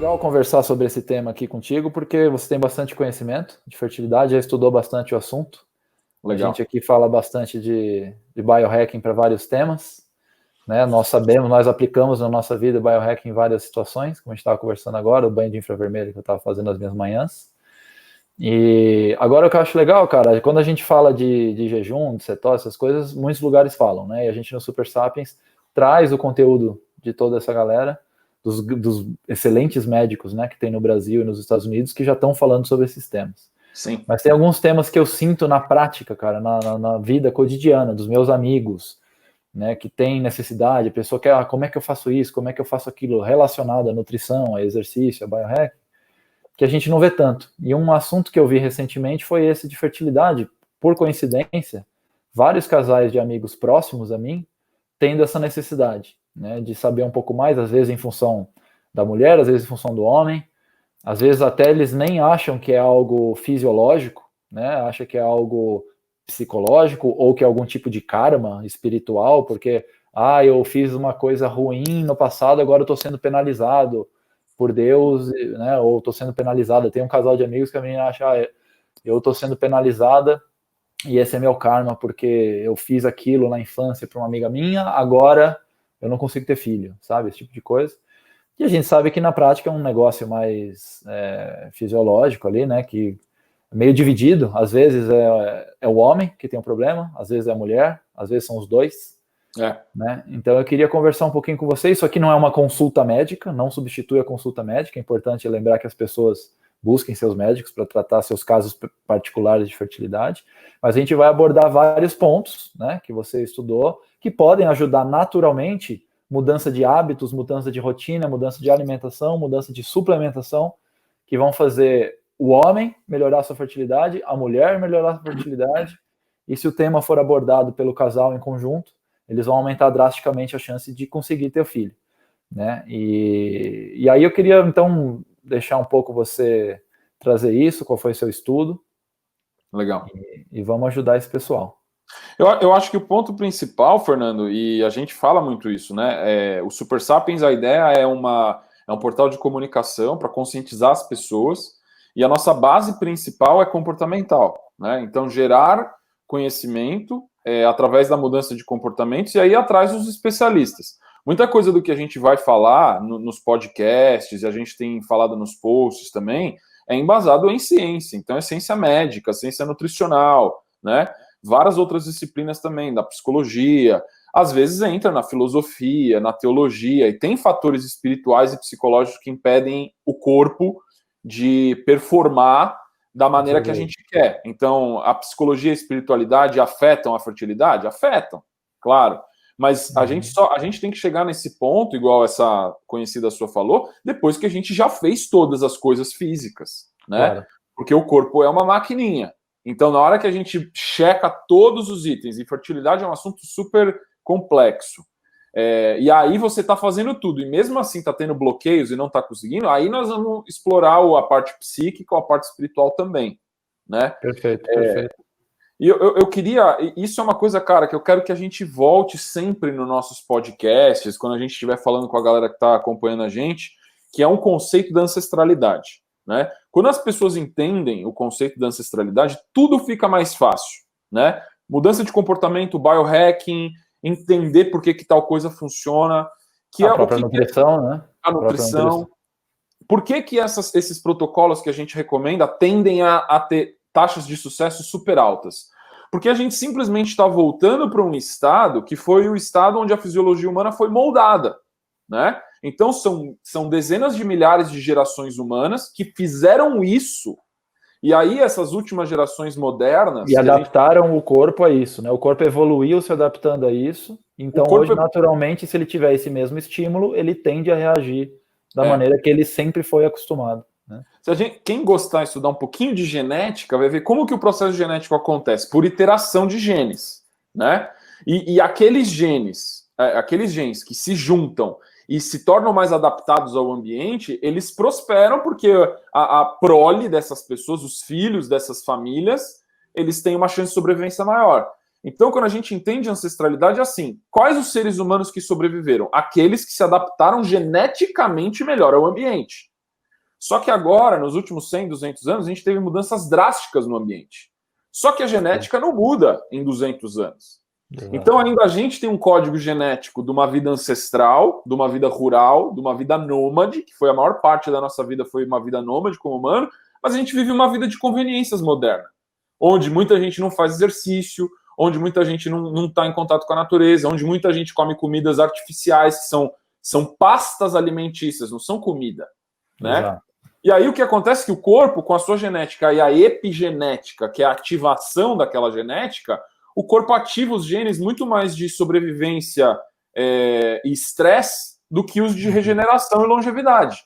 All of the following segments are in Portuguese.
Legal conversar sobre esse tema aqui contigo, porque você tem bastante conhecimento de fertilidade, já estudou bastante o assunto. Legal. A gente aqui fala bastante de biohacking para vários temas, né? Nós sabemos, nós aplicamos na nossa vida biohacking em várias situações, como a gente estava conversando agora, o banho de infravermelho que eu estava fazendo nas minhas manhãs. E agora o que eu acho legal, cara, quando a gente fala de jejum, de cetose, essas coisas, muitos lugares falam, né? E a gente no Super Sapiens traz o conteúdo de toda essa galera, dos excelentes médicos, né, que tem no Brasil e nos Estados Unidos, que já estão falando sobre esses temas. Sim. Mas tem alguns temas que eu sinto na prática, cara, na vida cotidiana dos meus amigos, né, que tem necessidade, a pessoa quer, como é que eu faço isso, como é que eu faço aquilo, relacionado à nutrição, a exercício, a biohack, que a gente não vê tanto. E um assunto que eu vi recentemente foi esse de fertilidade. Por coincidência, vários casais de amigos próximos a mim tendo essa necessidade, né, de saber um pouco mais, às vezes em função da mulher, às vezes em função do homem, às vezes até eles nem acham que é algo fisiológico, né, acham que é algo psicológico ou que é algum tipo de karma espiritual, porque, eu fiz uma coisa ruim no passado, agora eu estou sendo penalizado por Deus, né, ou estou sendo penalizada. Tem um casal de amigos que a menina acha, eu estou sendo penalizada e esse é meu karma porque eu fiz aquilo na infância para uma amiga minha, agora eu não consigo ter filho, sabe? Esse tipo de coisa. E a gente sabe que na prática é um negócio mais fisiológico ali, né? Que é meio dividido. Às vezes é o homem que tem um problema, às vezes é a mulher, às vezes são os dois. Né? Então eu queria conversar um pouquinho com vocês. Isso aqui não é uma consulta médica, não substitui a consulta médica. É importante lembrar que as pessoas busquem seus médicos para tratar seus casos particulares de fertilidade. Mas a gente vai abordar vários pontos, né, que você estudou, que podem ajudar naturalmente mudança de hábitos, mudança de rotina, mudança de alimentação, mudança de suplementação, que vão fazer o homem melhorar sua fertilidade, a mulher melhorar a fertilidade, e se o tema for abordado pelo casal em conjunto, eles vão aumentar drasticamente a chance de conseguir ter filho, né? E aí eu queria, então, deixar um pouco você trazer isso, qual foi seu estudo. Legal. E vamos ajudar esse pessoal. Eu acho que o ponto principal, Fernando, e a gente fala muito isso, né? O Super Sapiens, a ideia é um portal de comunicação para conscientizar as pessoas, e a nossa base principal é comportamental, né? Então, gerar conhecimento através da mudança de comportamentos e aí atrás dos especialistas. Muita coisa do que a gente vai falar nos podcasts, e a gente tem falado nos posts também, é embasado em ciência. Então, é ciência médica, ciência nutricional, né? Várias outras disciplinas também, da psicologia, às vezes entra na filosofia, na teologia, e tem fatores espirituais e psicológicos que impedem o corpo de performar da maneira que a gente quer. Então, a psicologia e a espiritualidade afetam a fertilidade? Afetam, claro. Mas a gente tem que chegar nesse ponto, igual essa conhecida sua falou, depois que a gente já fez todas as coisas físicas, né? Claro. Porque o corpo é uma maquininha. Então, na hora que a gente checa todos os itens, e fertilidade é um assunto super complexo, e aí você está fazendo tudo, e mesmo assim está tendo bloqueios e não está conseguindo, aí nós vamos explorar a parte psíquica ou a parte espiritual também, né? Perfeito, perfeito. E eu queria, isso é uma coisa, cara, que eu quero que a gente volte sempre nos nossos podcasts, quando a gente estiver falando com a galera que está acompanhando a gente, que é um conceito da ancestralidade, né? Quando as pessoas entendem o conceito da ancestralidade, tudo fica mais fácil, né? Mudança de comportamento, biohacking, entender por que tal coisa funciona, que a própria nutrição, né? A nutrição. Por que esses protocolos que a gente recomenda tendem a ter taxas de sucesso super altas? Porque a gente simplesmente está voltando para um estado que foi o estado onde a fisiologia humana foi moldada, né? Então são dezenas de milhares de gerações humanas que fizeram isso, e aí essas últimas gerações modernas... E adaptaram o corpo a isso, né? O corpo evoluiu se adaptando a isso, então hoje, naturalmente, se ele tiver esse mesmo estímulo, ele tende a reagir da maneira que ele sempre foi acostumado. Né? Quem gostar de estudar um pouquinho de genética vai ver como que o processo genético acontece, por iteração de genes, né? E aqueles genes que se juntam e se tornam mais adaptados ao ambiente, eles prosperam porque a prole dessas pessoas, os filhos dessas famílias, eles têm uma chance de sobrevivência maior. Então, quando a gente entende ancestralidade, é assim, quais os seres humanos que sobreviveram? Aqueles que se adaptaram geneticamente melhor ao ambiente. Só que agora, nos últimos 100, 200 anos, a gente teve mudanças drásticas no ambiente. Só que a genética não muda em 200 anos. Então, ainda a gente tem um código genético de uma vida ancestral, de uma vida rural, de uma vida nômade, que foi a maior parte da nossa vida, foi uma vida nômade como humano, mas a gente vive uma vida de conveniências moderna, onde muita gente não faz exercício, onde muita gente não está em contato com a natureza, onde muita gente come comidas artificiais, que são pastas alimentícias, não são comida, né? Exato. E aí o que acontece é que o corpo, com a sua genética e a epigenética, que é a ativação daquela genética, o corpo ativa os genes muito mais de sobrevivência e estresse do que os de regeneração e longevidade.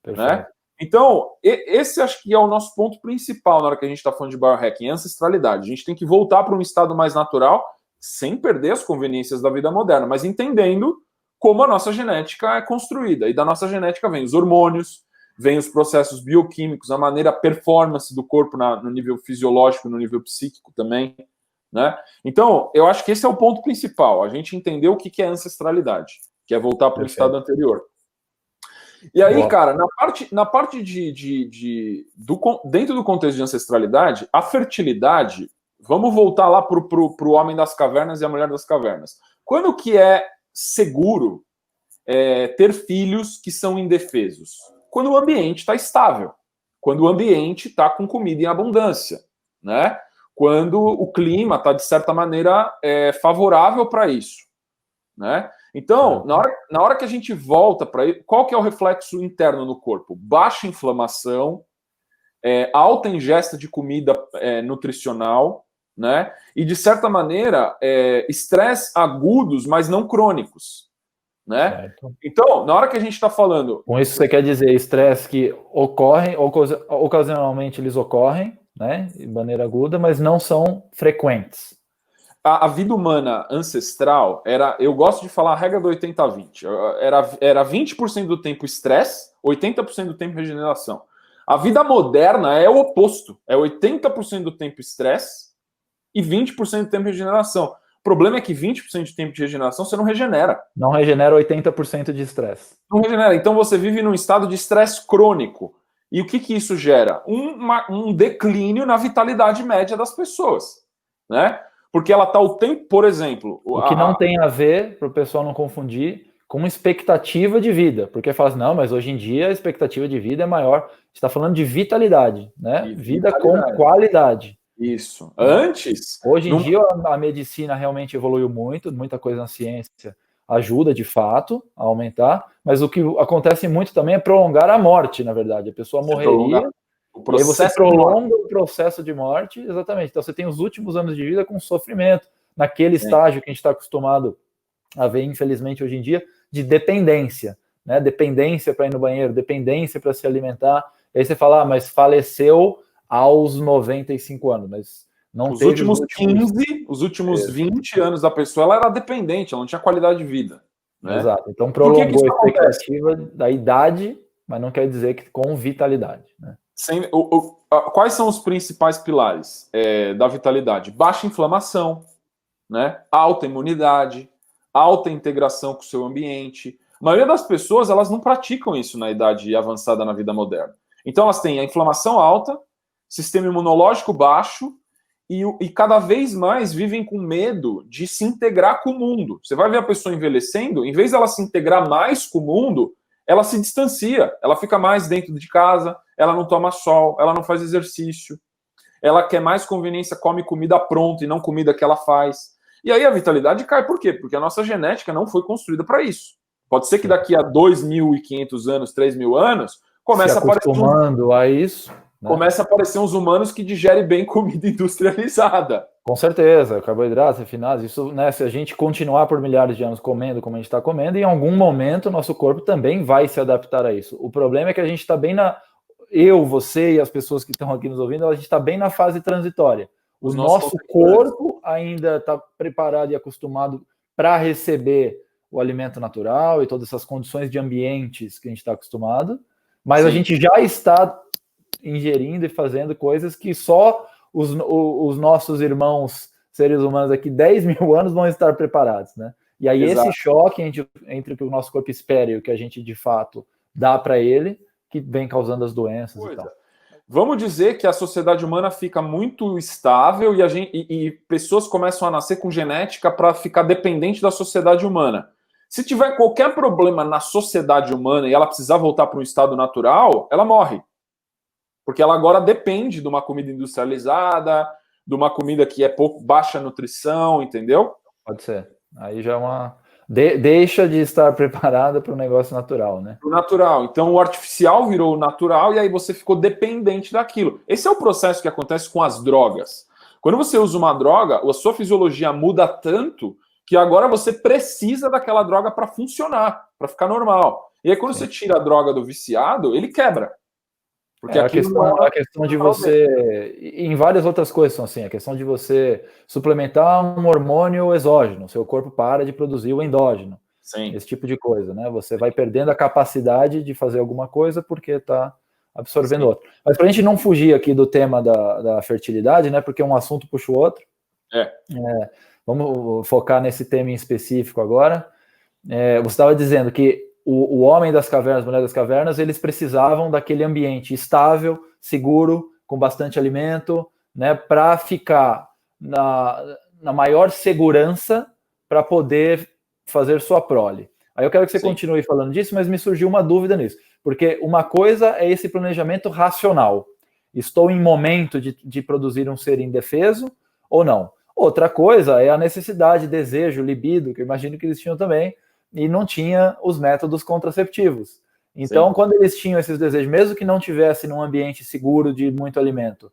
Né? Então, esse acho que é o nosso ponto principal na hora que a gente está falando de biohacking, ancestralidade. A gente tem que voltar para um estado mais natural, sem perder as conveniências da vida moderna, mas entendendo como a nossa genética é construída. E da nossa genética vem os hormônios, vem os processos bioquímicos, a maneira, a performance do corpo no nível fisiológico, no nível psíquico também. Né? Então, eu acho que esse é o ponto principal, a gente entender o que é ancestralidade, que é voltar para o estado anterior. E aí, boa, cara, na parte dentro do contexto de ancestralidade, a fertilidade, vamos voltar lá para o homem das cavernas e a mulher das cavernas. Quando que é seguro ter filhos que são indefesos? Quando o ambiente está estável, quando o ambiente está com comida em abundância, né? Quando o clima está, de certa maneira, favorável para isso, né? Então, na hora que a gente volta para ele, qual que é o reflexo interno no corpo? Baixa inflamação, alta ingesta de comida nutricional, né? E, de certa maneira, estresse agudos, mas não crônicos, né? Certo. Então, na hora que a gente está falando... Com isso você quer dizer estresse que ocorrem, ocasionalmente eles ocorrem, né, de maneira aguda, mas não são frequentes. A vida humana ancestral era, eu gosto de falar a regra do 80-20, era 20% do tempo estresse, 80% do tempo regeneração. A vida moderna é o oposto, é 80% do tempo estresse e 20% do tempo regeneração. O problema é que 20% de tempo de regeneração você não regenera. Não regenera 80% de estresse. Não regenera, então você vive num estado de estresse crônico. E o que isso gera? Um declínio na vitalidade média das pessoas, né? Porque ela está o tempo, por exemplo... O que não tem a ver, para o pessoal não confundir, com expectativa de vida. Porque fala assim, não, mas hoje em dia a expectativa de vida é maior. Você está falando de vitalidade, né? Vida com qualidade. Isso. Antes... Hoje em dia a medicina realmente evoluiu muito, muita coisa na ciência ajuda, de fato, a aumentar, mas o que acontece muito também é prolongar a morte, na verdade. A pessoa morreria... E aí você prolonga o processo de morte, exatamente. Então você tem os últimos anos de vida com sofrimento, naquele estágio que a gente está acostumado a ver, infelizmente, hoje em dia, de dependência, né? Dependência para ir no banheiro, dependência para se alimentar. E aí você fala, mas faleceu aos 95 anos, mas não os últimos 15, os últimos 20 anos da pessoa, ela era dependente, ela não tinha qualidade de vida. Né? Exato. Então prolongou a expectativa da idade, mas não quer dizer que com vitalidade, né? Quais são os principais pilares da vitalidade? Baixa inflamação, né? Alta imunidade, alta integração com o seu ambiente. A maioria das pessoas, elas não praticam isso na idade avançada na vida moderna. Então elas têm a inflamação alta, sistema imunológico baixo e cada vez mais vivem com medo de se integrar com o mundo. Você vai ver a pessoa envelhecendo, em vez dela se integrar mais com o mundo, ela se distancia, ela fica mais dentro de casa, ela não toma sol, ela não faz exercício, ela quer mais conveniência, come comida pronta e não comida que ela faz. E aí a vitalidade cai, por quê? Porque a nossa genética não foi construída para isso. Pode ser que daqui a 2.500 anos, 3.000 anos, comece a aparecer uns humanos que digerem bem comida industrializada. Com certeza, carboidratos, refinados, isso, né, se a gente continuar por milhares de anos comendo como a gente está comendo, em algum momento o nosso corpo também vai se adaptar a isso. O problema é que a gente está bem na... Eu, você e as pessoas que estão aqui nos ouvindo, a gente está bem na fase transitória. O nosso corpo ainda está preparado e acostumado para receber o alimento natural e todas essas condições de ambientes que a gente está acostumado, mas Sim. A gente já está ingerindo e fazendo coisas que só os nossos irmãos seres humanos aqui 10 mil anos vão estar preparados, né? E aí Exato. Esse choque entre o que o nosso corpo espera e o que a gente de fato dá para ele, que vem causando as doenças e tal. Vamos dizer que a sociedade humana fica muito estável e pessoas começam a nascer com genética para ficar dependente da sociedade humana. Se tiver qualquer problema na sociedade humana e ela precisar voltar para um estado natural, ela morre. Porque ela agora depende de uma comida industrializada, de uma comida que é pouco baixa nutrição, entendeu? Pode ser. Aí já é uma... deixa de estar preparada para o negócio natural, né? O natural. Então o artificial virou o natural e aí você ficou dependente daquilo. Esse é o processo que acontece com as drogas. Quando você usa uma droga, a sua fisiologia muda tanto que agora você precisa daquela droga para funcionar, para ficar normal. E aí quando você tira a droga do viciado, ele quebra. Porque a questão de você, em várias outras coisas são assim, a questão de você suplementar um hormônio exógeno, seu corpo para de produzir o endógeno. Sim. Esse tipo de coisa, né? Você vai perdendo a capacidade de fazer alguma coisa porque está absorvendo outra. Mas para a gente não fugir aqui do tema da fertilidade, né? Porque um assunto puxa o outro. Vamos focar nesse tema em específico agora. Você estava dizendo que o homem das cavernas, a mulher das cavernas, eles precisavam daquele ambiente estável, seguro, com bastante alimento, né, para ficar na maior segurança para poder fazer sua prole. Aí eu quero que você continue falando disso, mas me surgiu uma dúvida nisso, porque uma coisa é esse planejamento racional. Estou em momento de produzir um ser indefeso ou não? Outra coisa é a necessidade, desejo, libido, que eu imagino que eles tinham também, e não tinha os métodos contraceptivos. Então, quando eles tinham esses desejos, mesmo que não tivesse num ambiente seguro de muito alimento,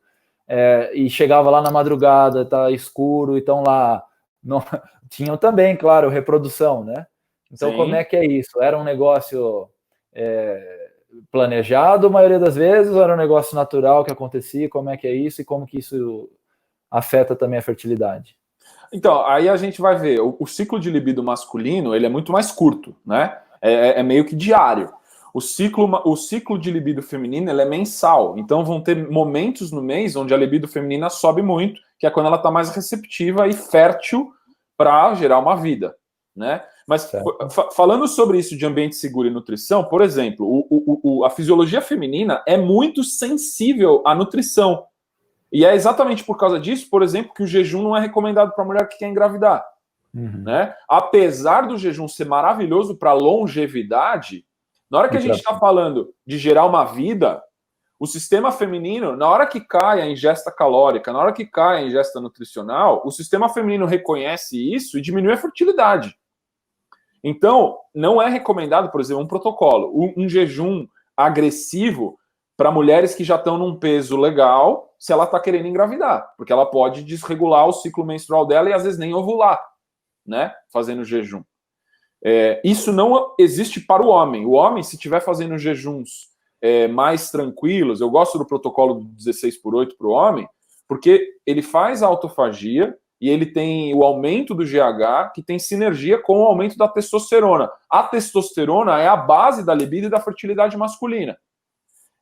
e chegava lá na madrugada, tá escuro, então lá, não, tinham também, claro, reprodução, né? Então, como é que é isso? Era um negócio planejado, a maioria das vezes, ou era um negócio natural que acontecia? Como é que é isso e como que isso afeta também a fertilidade? Então, aí a gente vai ver, o ciclo de libido masculino, ele é muito mais curto, né? É meio que diário. O ciclo de libido feminino, ele é mensal. Então, vão ter momentos no mês onde a libido feminina sobe muito, que é quando ela está mais receptiva e fértil para gerar uma vida, né? Mas falando sobre isso de ambiente seguro e nutrição, por exemplo, a fisiologia feminina é muito sensível à nutrição. E é exatamente por causa disso, por exemplo, que o jejum não é recomendado para a mulher que quer engravidar. Né? Apesar do jejum ser maravilhoso para longevidade, na hora que a gente está falando de gerar uma vida, o sistema feminino, na hora que cai a ingesta calórica, na hora que cai a ingesta nutricional, o sistema feminino reconhece isso e diminui a fertilidade. Então, não é recomendado, por exemplo, um protocolo, um jejum agressivo para mulheres que já estão num peso legal, se ela está querendo engravidar, porque ela pode desregular o ciclo menstrual dela e às vezes nem ovular, né? Fazendo jejum. Isso não existe para o homem. O homem, se estiver fazendo jejuns mais tranquilos, eu gosto do protocolo do 16/8 para o homem, porque ele faz a autofagia e ele tem o aumento do GH, que tem sinergia com o aumento da testosterona. A testosterona é a base da libido e da fertilidade masculina.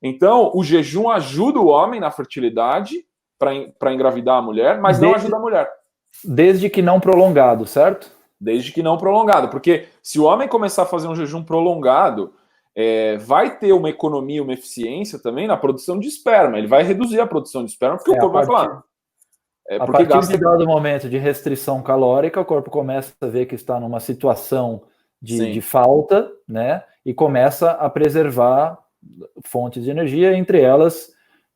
Então, o jejum ajuda o homem na fertilidade para engravidar a mulher, mas não ajuda a mulher. Desde que não prolongado, certo? Desde que não prolongado. Porque se o homem começar a fazer um jejum prolongado, vai ter uma economia, uma eficiência também na produção de esperma. Ele vai reduzir a produção de esperma, porque o corpo vai falar. A partir de dado momento de restrição calórica, o corpo começa a ver que está numa situação de falta, né? E começa a preservar fontes de energia, entre elas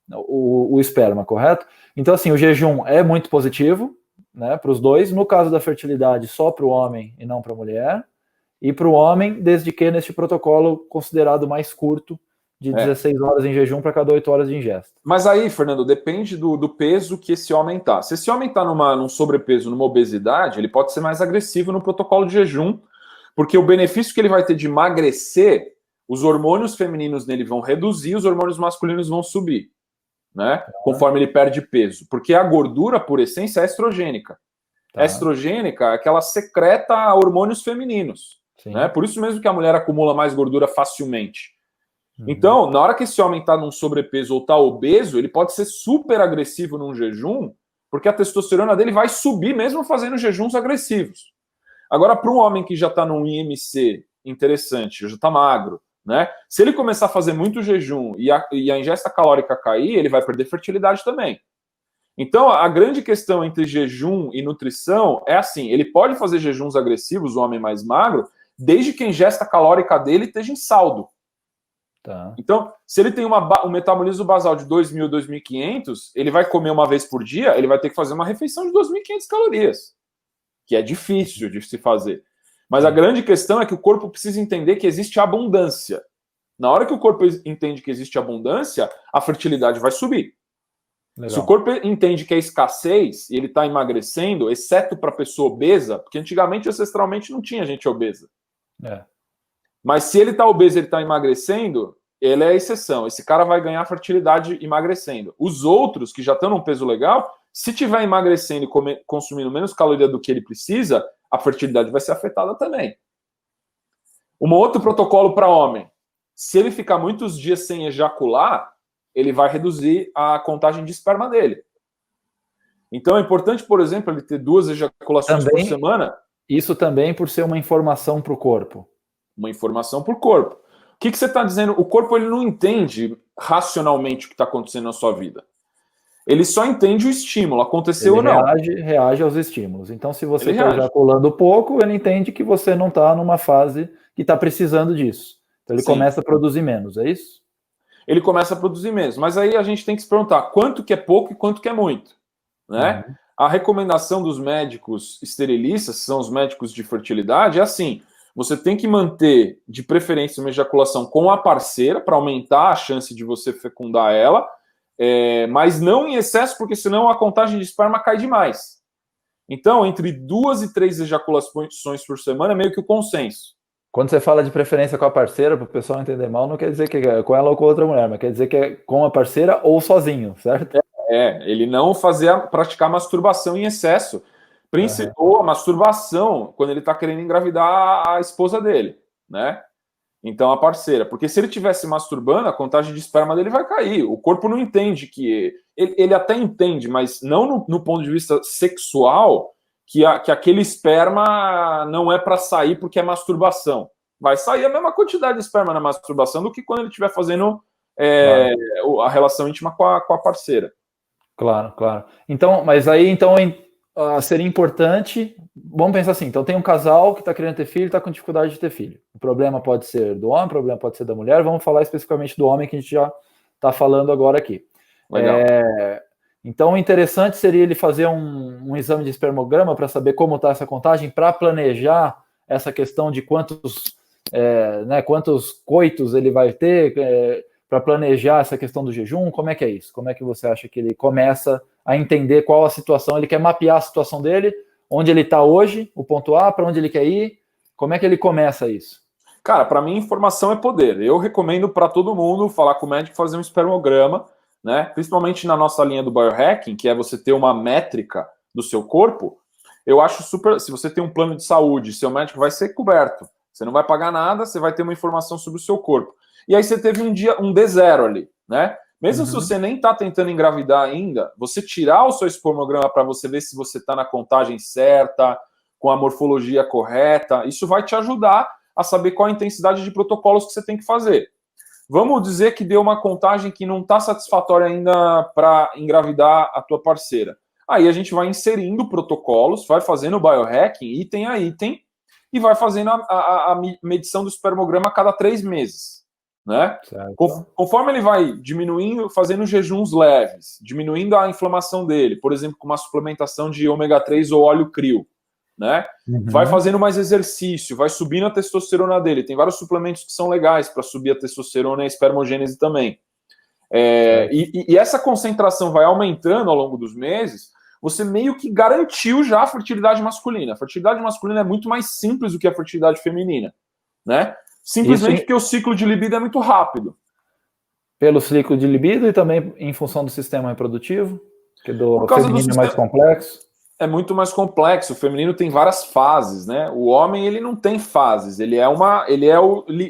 o esperma, correto? Então, assim, o jejum é muito positivo, né, para os dois. No caso da fertilidade, só para o homem e não para a mulher. E para o homem, desde que neste protocolo considerado mais curto, de 16 horas em jejum para cada 8 horas de ingesta. Mas aí, Fernando, depende do peso que esse homem tá. Se esse homem tá num sobrepeso, numa obesidade, ele pode ser mais agressivo no protocolo de jejum, porque o benefício que ele vai ter de emagrecer, os hormônios femininos nele vão reduzir, os hormônios masculinos vão subir, né? Conforme ele perde peso. Porque a gordura, por essência, é estrogênica. A estrogênica é que ela secreta hormônios femininos, né? Por isso mesmo que a mulher acumula mais gordura facilmente. Então, na hora que esse homem está num sobrepeso ou está obeso, ele pode ser super agressivo num jejum, porque a testosterona dele vai subir mesmo fazendo jejuns agressivos. Agora, para um homem que já está num IMC interessante, já está magro, né? Se ele começar a fazer muito jejum e a ingesta calórica cair, ele vai perder fertilidade também. Então, a grande questão entre jejum e nutrição é assim, ele pode fazer jejuns agressivos, o homem mais magro, desde que a ingesta calórica dele esteja em saldo. Tá. Então, se ele tem um metabolismo basal de 2.000, 2.500, ele vai comer uma vez por dia, ele vai ter que fazer uma refeição de 2.500 calorias, que é difícil de se fazer. Mas a grande questão é que o corpo precisa entender que existe abundância. Na hora que o corpo entende que existe abundância, a fertilidade vai subir. Legal. Se o corpo entende que é escassez e ele está emagrecendo, exceto para pessoa obesa, porque antigamente, ancestralmente, não tinha gente obesa. Mas se ele está obeso e ele está emagrecendo, ele é a exceção. Esse cara vai ganhar fertilidade emagrecendo. Os outros, que já estão num peso legal, se tiver emagrecendo e consumindo menos caloria do que ele precisa, a fertilidade vai ser afetada também. Um outro protocolo para homem. Se ele ficar muitos dias sem ejacular, ele vai reduzir a contagem de esperma dele. Então é importante, por exemplo, ele ter 2 ejaculações por semana. Isso também por ser uma informação para o corpo. Uma informação para o corpo. O que você está dizendo? O corpo ele não entende racionalmente o que está acontecendo na sua vida. Ele só entende o estímulo, aconteceu ou não. Reage aos estímulos. Então, se você está ejaculando pouco, ele entende que você não está numa fase que está precisando disso. Então ele começa a produzir menos, é isso? Ele começa a produzir menos. Mas aí a gente tem que se perguntar quanto que é pouco e quanto que é muito. Né? Uhum. A recomendação dos médicos esterilistas, que são os médicos de fertilidade, é assim: você tem que manter, de preferência, uma ejaculação com a parceira para aumentar a chance de você fecundar ela, mas não em excesso, porque senão a contagem de esperma cai demais. Então, entre 2 e 3 ejaculações por semana é meio que o consenso. Quando você fala de preferência com a parceira, para o pessoal não entender mal, não quer dizer que é com ela ou com outra mulher, mas quer dizer que é com a parceira ou sozinho, certo? Ele não praticar masturbação em excesso. Ou a masturbação quando ele está querendo engravidar a esposa dele, né? Então a parceira. Porque se ele estivesse masturbando, a contagem de esperma dele vai cair. O corpo não entende que... Ele até entende, mas não no ponto de vista sexual, que aquele esperma não é para sair porque é masturbação. Vai sair a mesma quantidade de esperma na masturbação do que quando ele estiver fazendo a relação íntima com a parceira. Claro. Então, mas aí, então, seria importante, vamos pensar assim, então tem um casal que está querendo ter filho e está com dificuldade de ter filho. O problema pode ser do homem, o problema pode ser da mulher, vamos falar especificamente do homem que a gente já está falando agora aqui. Legal. Então o interessante seria ele fazer um exame de espermograma para saber como está essa contagem, para planejar essa questão de quantos coitos ele vai ter, para planejar essa questão do jejum. Como é que é isso? Como é que você acha que ele começa a entender qual a situação? Ele quer mapear a situação dele, onde ele está hoje, o ponto A, para onde ele quer ir. Como é que ele começa isso? Cara, para mim, informação é poder. Eu recomendo para todo mundo falar com o médico, fazer um espermograma, né? Principalmente na nossa linha do biohacking, que é você ter uma métrica do seu corpo. Eu acho super... Se você tem um plano de saúde, seu médico vai ser coberto. Você não vai pagar nada, você vai ter uma informação sobre o seu corpo. E aí você teve um D0 ali, né? Mesmo se você nem está tentando engravidar ainda, você tirar o seu espermograma para você ver se você está na contagem certa, com a morfologia correta, isso vai te ajudar a saber qual a intensidade de protocolos que você tem que fazer. Vamos dizer que deu uma contagem que não está satisfatória ainda para engravidar a tua parceira. Aí a gente vai inserindo protocolos, vai fazendo o biohacking, item a item, e vai fazendo a medição do espermograma a cada 3 meses. Né? Conforme ele vai diminuindo, fazendo jejuns leves, diminuindo a inflamação dele, por exemplo, com uma suplementação de ômega 3 ou óleo crio, né? Vai fazendo mais exercício, vai subindo a testosterona dele. Tem vários suplementos que são legais para subir a testosterona e a espermogênese também. E essa concentração vai aumentando ao longo dos meses. Você meio que garantiu já a fertilidade masculina. A fertilidade masculina é muito mais simples do que a fertilidade feminina, né? Simplesmente porque o ciclo de libido é muito rápido. Pelo ciclo de libido e também em função do sistema reprodutivo, que do feminino é mais complexo. É muito mais complexo. O feminino tem várias fases, né? O homem, ele não tem fases. Ele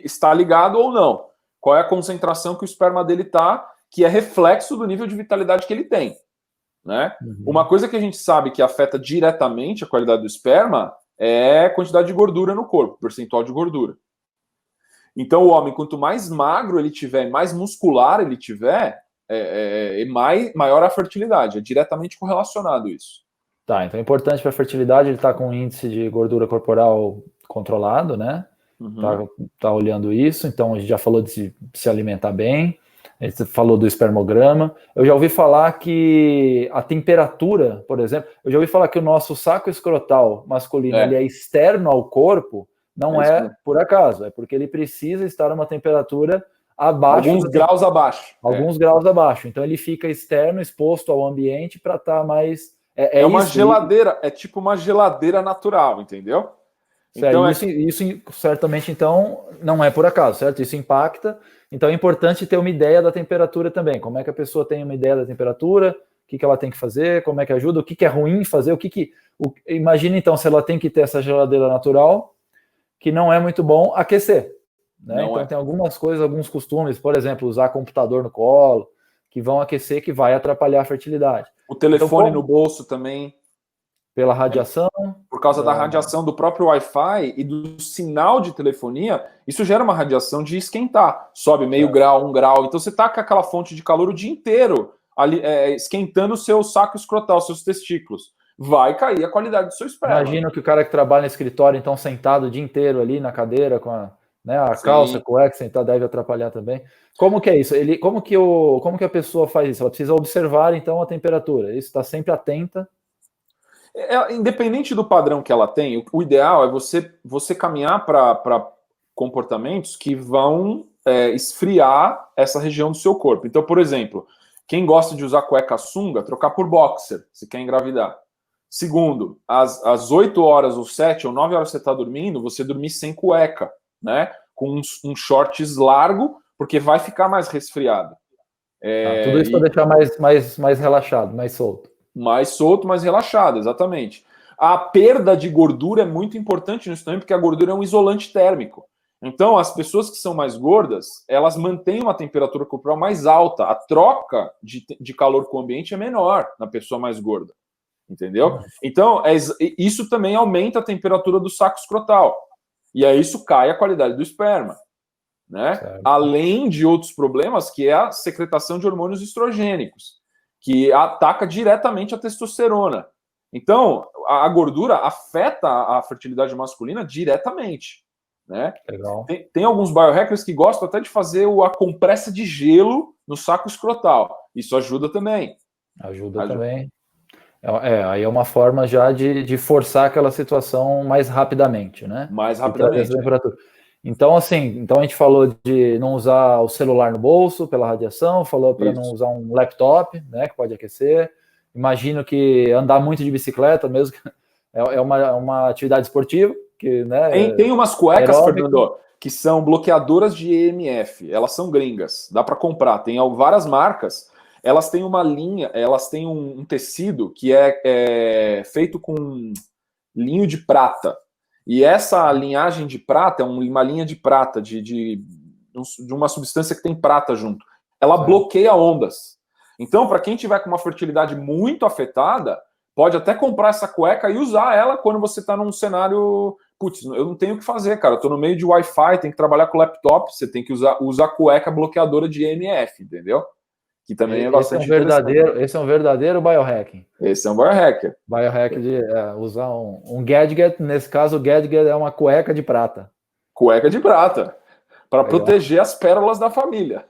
está ligado ou não. Qual é a concentração que o esperma dele está, que é reflexo do nível de vitalidade que ele tem, né? Uma coisa que a gente sabe que afeta diretamente a qualidade do esperma é a quantidade de gordura no corpo, percentual de gordura. Então, o homem, quanto mais magro ele tiver, mais muscular ele tiver, maior a fertilidade. É diretamente correlacionado isso. Tá, então é importante para a fertilidade ele estar com um índice de gordura corporal controlado, né? Uhum. Tá olhando isso, então a gente já falou de se alimentar bem, a gente falou do espermograma. Eu já ouvi falar que a temperatura, por exemplo, eu já ouvi falar que o nosso saco escrotal masculino ele é externo ao corpo, não é por acaso, é porque ele precisa estar a uma temperatura abaixo. Alguns graus abaixo. Alguns graus abaixo. Então ele fica externo, exposto ao ambiente para estar mais. É uma geladeira, é tipo uma geladeira natural, entendeu? Então, isso certamente, então, não é por acaso, certo? Isso impacta. Então é importante ter uma ideia da temperatura também. Como é que a pessoa tem uma ideia da temperatura, o que ela tem que fazer, como é que ajuda, o que é ruim fazer, imagina, então, se ela tem que ter essa geladeira natural, que não é muito bom aquecer. Né? Então tem algumas coisas, alguns costumes, por exemplo, usar computador no colo, que vão aquecer, que vai atrapalhar a fertilidade. O telefone no bolso também. Pela radiação. Por causa da radiação do próprio Wi-Fi e do sinal de telefonia, isso gera uma radiação de esquentar. Sobe meio grau, 1 grau. Então você tá com aquela fonte de calor o dia inteiro ali, esquentando o seu saco escrotal, seus testículos. Vai cair a qualidade do seu esperma. Imagina que o cara que trabalha no escritório, então, sentado o dia inteiro ali na cadeira com a calça, cueca, sentar deve atrapalhar também. Como que é isso? Como que a pessoa faz isso? Ela precisa observar, então, a temperatura. Isso está sempre atenta. Independente do padrão que ela tem, o ideal é você caminhar para comportamentos que vão esfriar essa região do seu corpo. Então, por exemplo, quem gosta de usar cueca sunga, trocar por boxer, se quer engravidar. Segundo, às 8 horas ou 7 ou 9 horas que você está dormindo, você dormir sem cueca, né? Com um shorts largo, porque vai ficar mais resfriado. Tudo isso para deixar mais relaxado, mais solto. Mais solto, mais relaxado, exatamente. A perda de gordura é muito importante nisso também, porque a gordura é um isolante térmico. Então, as pessoas que são mais gordas, elas mantêm uma temperatura corporal mais alta. A troca de calor com o ambiente é menor na pessoa mais gorda. Entendeu? Então, isso também aumenta a temperatura do saco escrotal. E aí isso cai a qualidade do esperma. Né? Além de outros problemas, que é a secretação de hormônios estrogênicos, que ataca diretamente a testosterona. Então, a gordura afeta a fertilidade masculina diretamente. Né? Legal. Tem alguns biohackers que gostam até de fazer a compressa de gelo no saco escrotal. Isso ajuda também. Ajuda também. Aí é uma forma já de forçar aquela situação mais rapidamente, né? Mais rapidamente. Então, assim, então a gente falou de não usar o celular no bolso pela radiação, falou para não usar um laptop, né, que pode aquecer. Imagino que andar muito de bicicleta mesmo é uma atividade esportiva. Que, né, tem umas cuecas, Fernando, que são bloqueadoras de EMF. Elas são gringas, dá para comprar. Tem várias marcas. Elas têm uma linha, elas têm um tecido que é feito com linho de prata. E essa linhagem de prata é uma linha de prata, de uma substância que tem prata junto. Ela bloqueia ondas. Então, para quem tiver com uma fertilidade muito afetada, pode até comprar essa cueca e usar ela quando você está num cenário... Putz, eu não tenho o que fazer, cara. Eu estou no meio de Wi-Fi, tenho que trabalhar com laptop, você tem que usar cueca bloqueadora de EMF, entendeu? Que também é bastante esse é um verdadeiro biohacking. Esse é um biohacker. Biohack de usar um gadget, nesse caso o gadget é uma cueca de prata. Cueca de prata, para proteger as pérolas da família.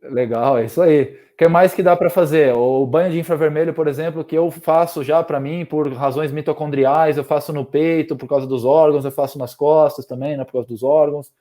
Legal, é isso aí. O que mais que dá para fazer? O banho de infravermelho, por exemplo, que eu faço já para mim por razões mitocondriais, eu faço no peito por causa dos órgãos, eu faço nas costas também, né, por causa dos órgãos.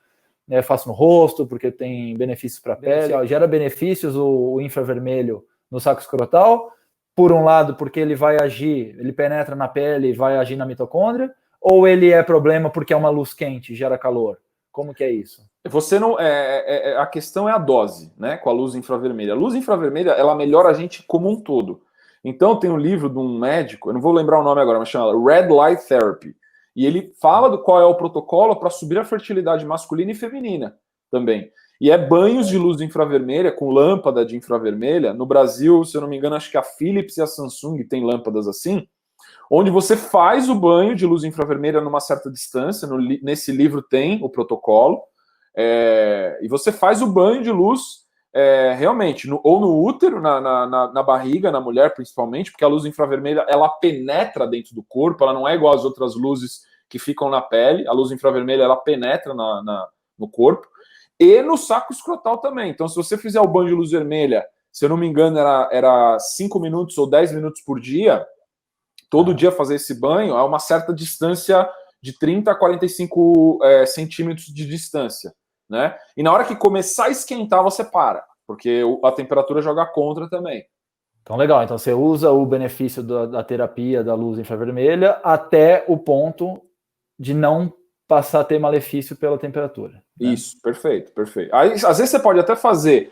Faço no rosto, porque tem benefícios para a pele. Gera benefícios o infravermelho no saco escrotal, por um lado, porque ele vai agir, ele penetra na pele e vai agir na mitocôndria, ou ele é problema porque é uma luz quente, gera calor? Como que é isso? Você não a questão é a dose, né, com a luz infravermelha. A luz infravermelha, ela melhora a gente como um todo. Então tem um livro de um médico, eu não vou lembrar o nome agora, mas chama Red Light Therapy. E ele fala do qual é o protocolo para subir a fertilidade masculina e feminina também. E é banhos de luz infravermelha, com lâmpada de infravermelha. No Brasil, se eu não me engano, acho que a Philips e a Samsung têm lâmpadas assim, onde você faz o banho de luz infravermelha numa certa distância. Nesse livro tem o protocolo. E você faz o banho de luz realmente, ou no útero, na barriga, na mulher principalmente, porque a luz infravermelha ela penetra dentro do corpo, ela não é igual às outras luzes que ficam na pele, a luz infravermelha ela penetra no corpo, e no saco escrotal também. Então, se você fizer o banho de luz vermelha, se eu não me engano, era 5 minutos ou 10 minutos por dia, todo dia fazer esse banho, a uma certa distância de 30 a 45 centímetros de distância, né? E na hora que começar a esquentar, você para, porque a temperatura joga contra também. Então, legal. Então, você usa o benefício da terapia da luz infravermelha até o ponto de não passar a ter malefício pela temperatura. Né? Isso, perfeito, perfeito. Aí, às vezes você pode até fazer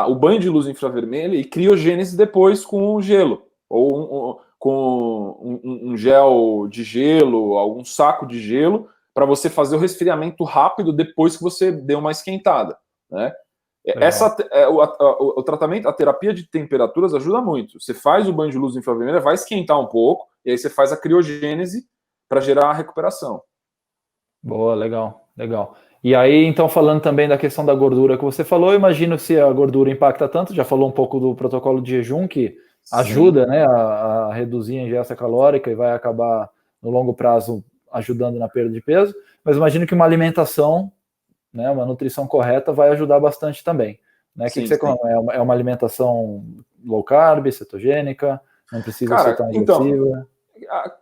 o banho de luz infravermelha e criogênese depois com gelo, ou com um gel de gelo, algum saco de gelo, para você fazer o resfriamento rápido depois que você deu uma esquentada, né? O tratamento, a terapia de temperaturas ajuda muito. Você faz o banho de luz infravermelha, vai esquentar um pouco, e aí você faz a criogênese para gerar a recuperação. Boa, legal, legal. E aí, então, falando também da questão da gordura que você falou, eu imagino se a gordura impacta tanto, já falou um pouco do protocolo de jejum, que ajuda, né, a reduzir a ingesta calórica e vai acabar, no longo prazo, ajudando na perda de peso, mas imagino que uma alimentação, né, uma nutrição correta vai ajudar bastante também. Né? Sim, que você come? É uma alimentação low carb, cetogênica, não precisa ser tão agressiva?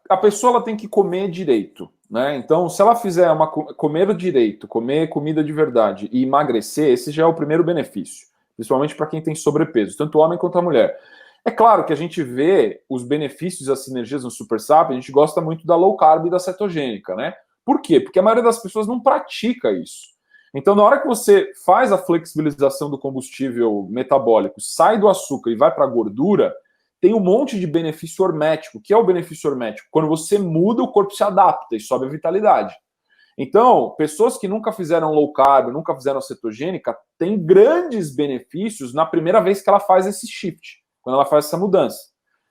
A pessoa ela tem que comer direito, né? Então, se ela fizer comer direito, comer comida de verdade e emagrecer, esse já é o primeiro benefício, principalmente para quem tem sobrepeso, tanto homem quanto a mulher. É claro que a gente vê os benefícios e as sinergias no Super Sap, a gente gosta muito da low carb e da cetogênica, né? Por quê? Porque a maioria das pessoas não pratica isso. Então, na hora que você faz a flexibilização do combustível metabólico, sai do açúcar e vai para a gordura, tem um monte de benefício hormético. O que é o benefício hormético? Quando você muda, o corpo se adapta e sobe a vitalidade. Então, pessoas que nunca fizeram low carb, nunca fizeram cetogênica, têm grandes benefícios na primeira vez que ela faz esse shift, quando ela faz essa mudança.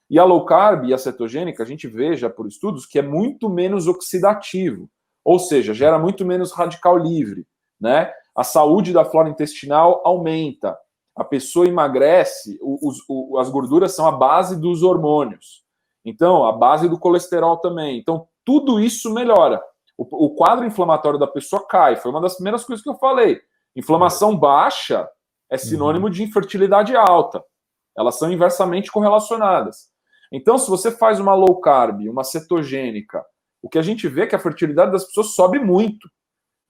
E a low carb e a cetogênica, a gente vê já por estudos que é muito menos oxidativo, ou seja, gera muito menos radical livre, né? A saúde da flora intestinal aumenta. A pessoa emagrece, as gorduras são a base dos hormônios. Então, a base do colesterol também. Então, tudo isso melhora. O quadro inflamatório da pessoa cai. Foi uma das primeiras coisas que eu falei. Inflamação baixa é sinônimo de infertilidade alta. Elas são inversamente correlacionadas. Então, se você faz uma low carb, uma cetogênica, o que a gente vê é que a fertilidade das pessoas sobe muito.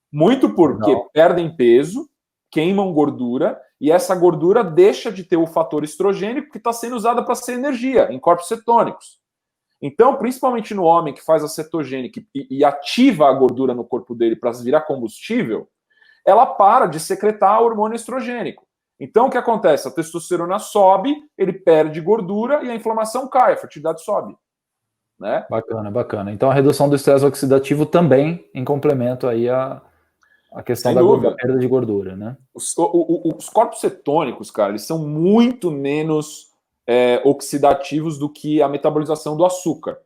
Muito porque perdem peso, queimam gordura, e essa gordura deixa de ter o fator estrogênico que está sendo usada para ser energia em corpos cetônicos. Então, principalmente no homem que faz a cetogênica e ativa a gordura no corpo dele para virar combustível, ela para de secretar hormônio estrogênico. Então, o que acontece? A testosterona sobe, ele perde gordura e a inflamação cai, a fertilidade sobe. Né? Bacana, bacana. Então, a redução do estresse oxidativo também em complemento aí a questão da perda de gordura, né? Os corpos cetônicos, cara, eles são muito menos oxidativos do que a metabolização do açúcar.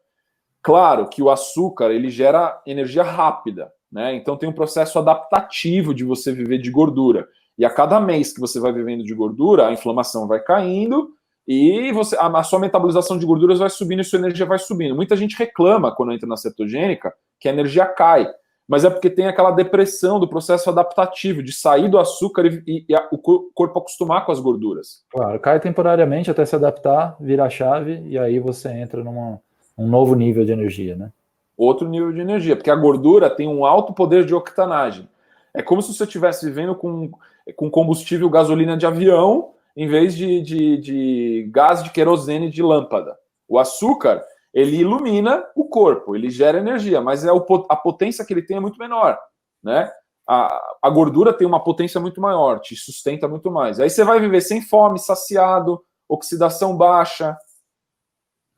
Claro que o açúcar, ele gera energia rápida, né? Então tem um processo adaptativo de você viver de gordura. E a cada mês que você vai vivendo de gordura, a inflamação vai caindo e a sua metabolização de gorduras vai subindo e sua energia vai subindo. Muita gente reclama quando entra na cetogênica que a energia cai. Mas é porque tem aquela depressão do processo adaptativo, de sair do açúcar e o corpo acostumar com as gorduras. Claro, cai temporariamente até se adaptar, vira a chave, e aí você entra num novo nível de energia, né? Outro nível de energia, porque a gordura tem um alto poder de octanagem. É como se você estivesse vivendo com combustível gasolina de avião, em vez de gás de querosene de lâmpada. O açúcar, ele ilumina o corpo, ele gera energia, mas a potência que ele tem é muito menor, né? A gordura tem uma potência muito maior, te sustenta muito mais. Aí você vai viver sem fome, saciado, oxidação baixa.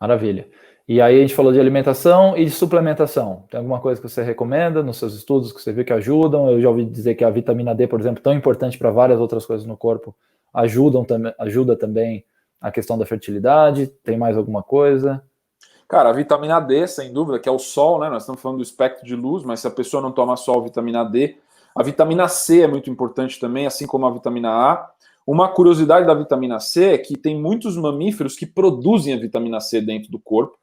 Maravilha. E aí a gente falou de alimentação e de suplementação. Tem alguma coisa que você recomenda nos seus estudos que você vê que ajudam? Eu já ouvi dizer que a vitamina D, por exemplo, tão importante para várias outras coisas no corpo, ajuda também a questão da fertilidade. Tem mais alguma coisa? Cara, a vitamina D, sem dúvida, que é o sol, né? Nós estamos falando do espectro de luz, mas se a pessoa não toma sol, vitamina D A vitamina C é muito importante também, assim como a vitamina A. Uma curiosidade da vitamina C é que tem muitos mamíferos que produzem a vitamina C dentro do corpo,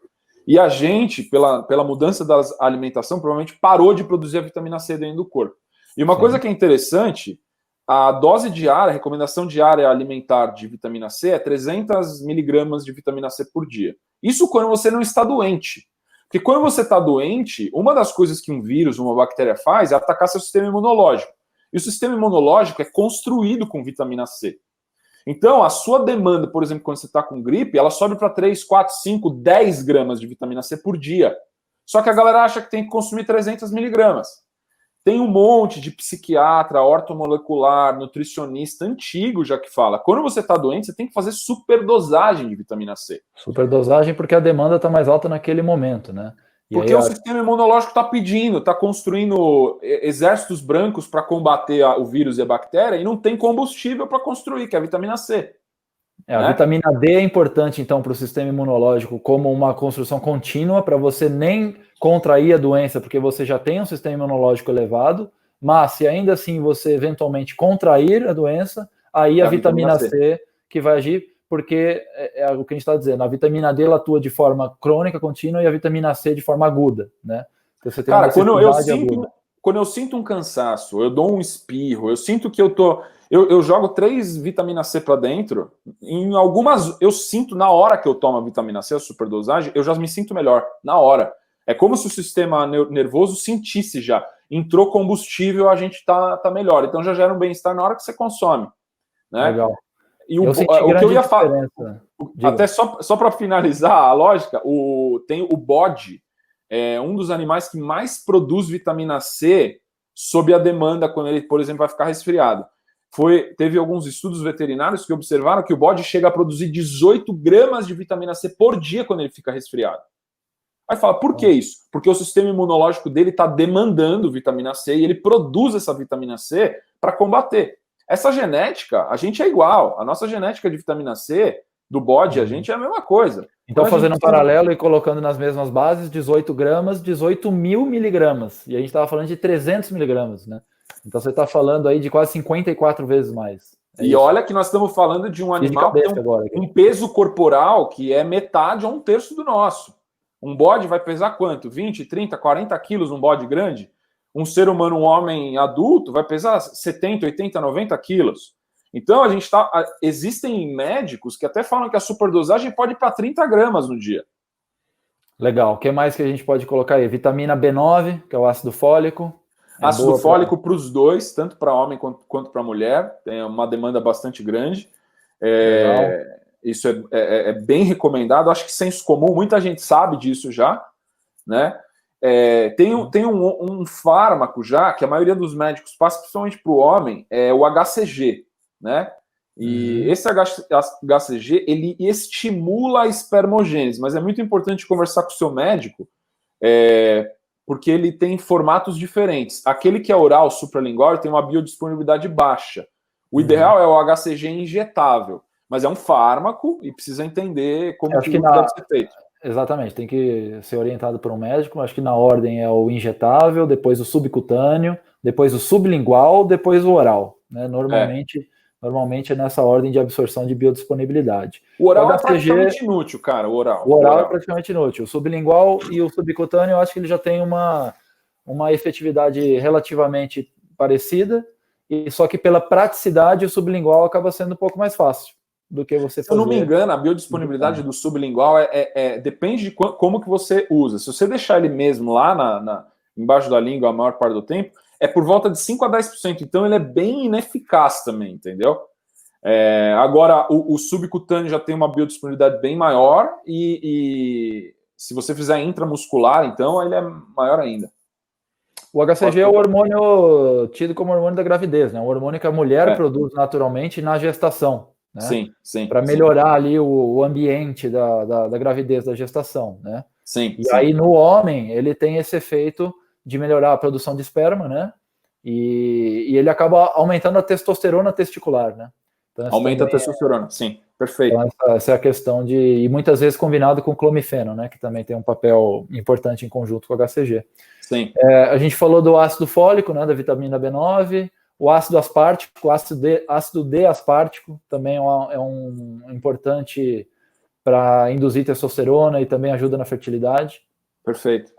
e a gente, pela mudança da alimentação, provavelmente parou de produzir a vitamina C dentro do corpo. E uma coisa que é interessante, a dose diária, a recomendação diária alimentar de vitamina C é 300 miligramas de vitamina C por dia. Isso quando você não está doente. Porque quando você está doente, uma das coisas que um vírus, uma bactéria faz é atacar seu sistema imunológico. E o sistema imunológico é construído com vitamina C. Então, a sua demanda, por exemplo, quando você está com gripe, ela sobe para 3, 4, 5, 10 gramas de vitamina C por dia. Só que a galera acha que tem que consumir 300 miligramas. Tem um monte de psiquiatra, ortomolecular, nutricionista antigo já que fala. Quando você está doente, você tem que fazer superdosagem de vitamina C. Superdosagem porque a demanda está mais alta naquele momento, né? Porque o sistema imunológico está pedindo, está construindo exércitos brancos para combater o vírus e a bactéria e não tem combustível para construir, que é a vitamina C. A vitamina D é importante, então, para o sistema imunológico como uma construção contínua para você nem contrair a doença, porque você já tem um sistema imunológico elevado, mas se ainda assim você eventualmente contrair a doença, aí a vitamina C que vai agir, porque é o que a gente está dizendo, a vitamina D ela atua de forma crônica, contínua, e a vitamina C de forma aguda, né? Então, você tem quando eu sinto um cansaço, eu dou um espirro, eu sinto que eu jogo 3 vitamina C para dentro, em algumas, eu sinto na hora que eu tomo a vitamina C, a superdosagem, eu já me sinto melhor, na hora. É como se o sistema nervoso sentisse já, entrou combustível, a gente tá melhor. Então já gera um bem-estar na hora que você consome. Né? Legal. E o que eu ia falar, até só para finalizar a lógica, tem o bode, é um dos animais que mais produz vitamina C sob a demanda quando ele, por exemplo, vai ficar resfriado. Teve alguns estudos veterinários que observaram que o bode chega a produzir 18 gramas de vitamina C por dia quando ele fica resfriado. Aí fala, por que isso? Porque o sistema imunológico dele está demandando vitamina C e ele produz essa vitamina C para combater. Essa genética, a gente é igual. A nossa genética de vitamina C, do bode, a gente é a mesma coisa. Então, fazendo um paralelo e colocando nas mesmas bases, 18 gramas, 18 mil miligramas. E a gente estava falando de 300 miligramas, né? Então, você está falando aí de quase 54 vezes mais. E olha que nós estamos falando de um animal que tem um peso corporal que é metade ou 1/3 do nosso. Um bode vai pesar quanto? 20, 30, 40 quilos, um bode grande? Um ser humano, um homem adulto, vai pesar 70, 80, 90 quilos. Então, existem médicos que até falam que a superdosagem pode ir para 30 gramas no dia. Legal. O que mais que a gente pode colocar aí? Vitamina B9, que é o ácido fólico. Ácido fólico para os dois, tanto para homem quanto para mulher. Tem uma demanda bastante grande. Isso é bem recomendado. Acho que senso comum, muita gente sabe disso já, né? Tem um fármaco já que a maioria dos médicos passa, principalmente para o homem, é o HCG, né? E esse HCG, ele estimula a espermogênese, mas é muito importante conversar com o seu médico, porque ele tem formatos diferentes. Aquele que é oral, supralingual, tem uma biodisponibilidade baixa. O ideal é o HCG injetável, mas é um fármaco e precisa entender como que deve ser feito. Exatamente, tem que ser orientado por um médico. Acho que na ordem é o injetável, depois o subcutâneo, depois o sublingual, depois o oral. Né? Normalmente é nessa ordem de absorção de biodisponibilidade. O oral é praticamente inútil, cara. O oral é praticamente inútil. O sublingual e o subcutâneo, eu acho que ele já tem uma efetividade relativamente parecida, e só que pela praticidade o sublingual acaba sendo um pouco mais fácil do que você fazer. Se eu não me engano, a biodisponibilidade do sublingual depende de como que você usa. Se você deixar ele mesmo lá embaixo da língua a maior parte do tempo, é por volta de 5 a 10%. Então ele é bem ineficaz também, entendeu? Agora, o subcutâneo já tem uma biodisponibilidade bem maior e se você fizer intramuscular, então ele é maior ainda. O HCG é o hormônio tido como hormônio da gravidez, né? Um hormônio que a mulher produz naturalmente na gestação. Né? Sim. Para melhorar ali o ambiente da gravidez, da gestação, né? Sim. Aí no homem ele tem esse efeito de melhorar a produção de esperma, né? E ele acaba aumentando a testosterona testicular, né? Então, aumenta a testosterona, sim, perfeito. Então, essa é a questão e muitas vezes combinado com clomifeno, né? Que também tem um papel importante em conjunto com o HCG. Sim. A gente falou do ácido fólico, né, da vitamina B9, o ácido aspartico, o ácido D aspartico também é um importante para induzir testosterona e também ajuda na fertilidade. Perfeito.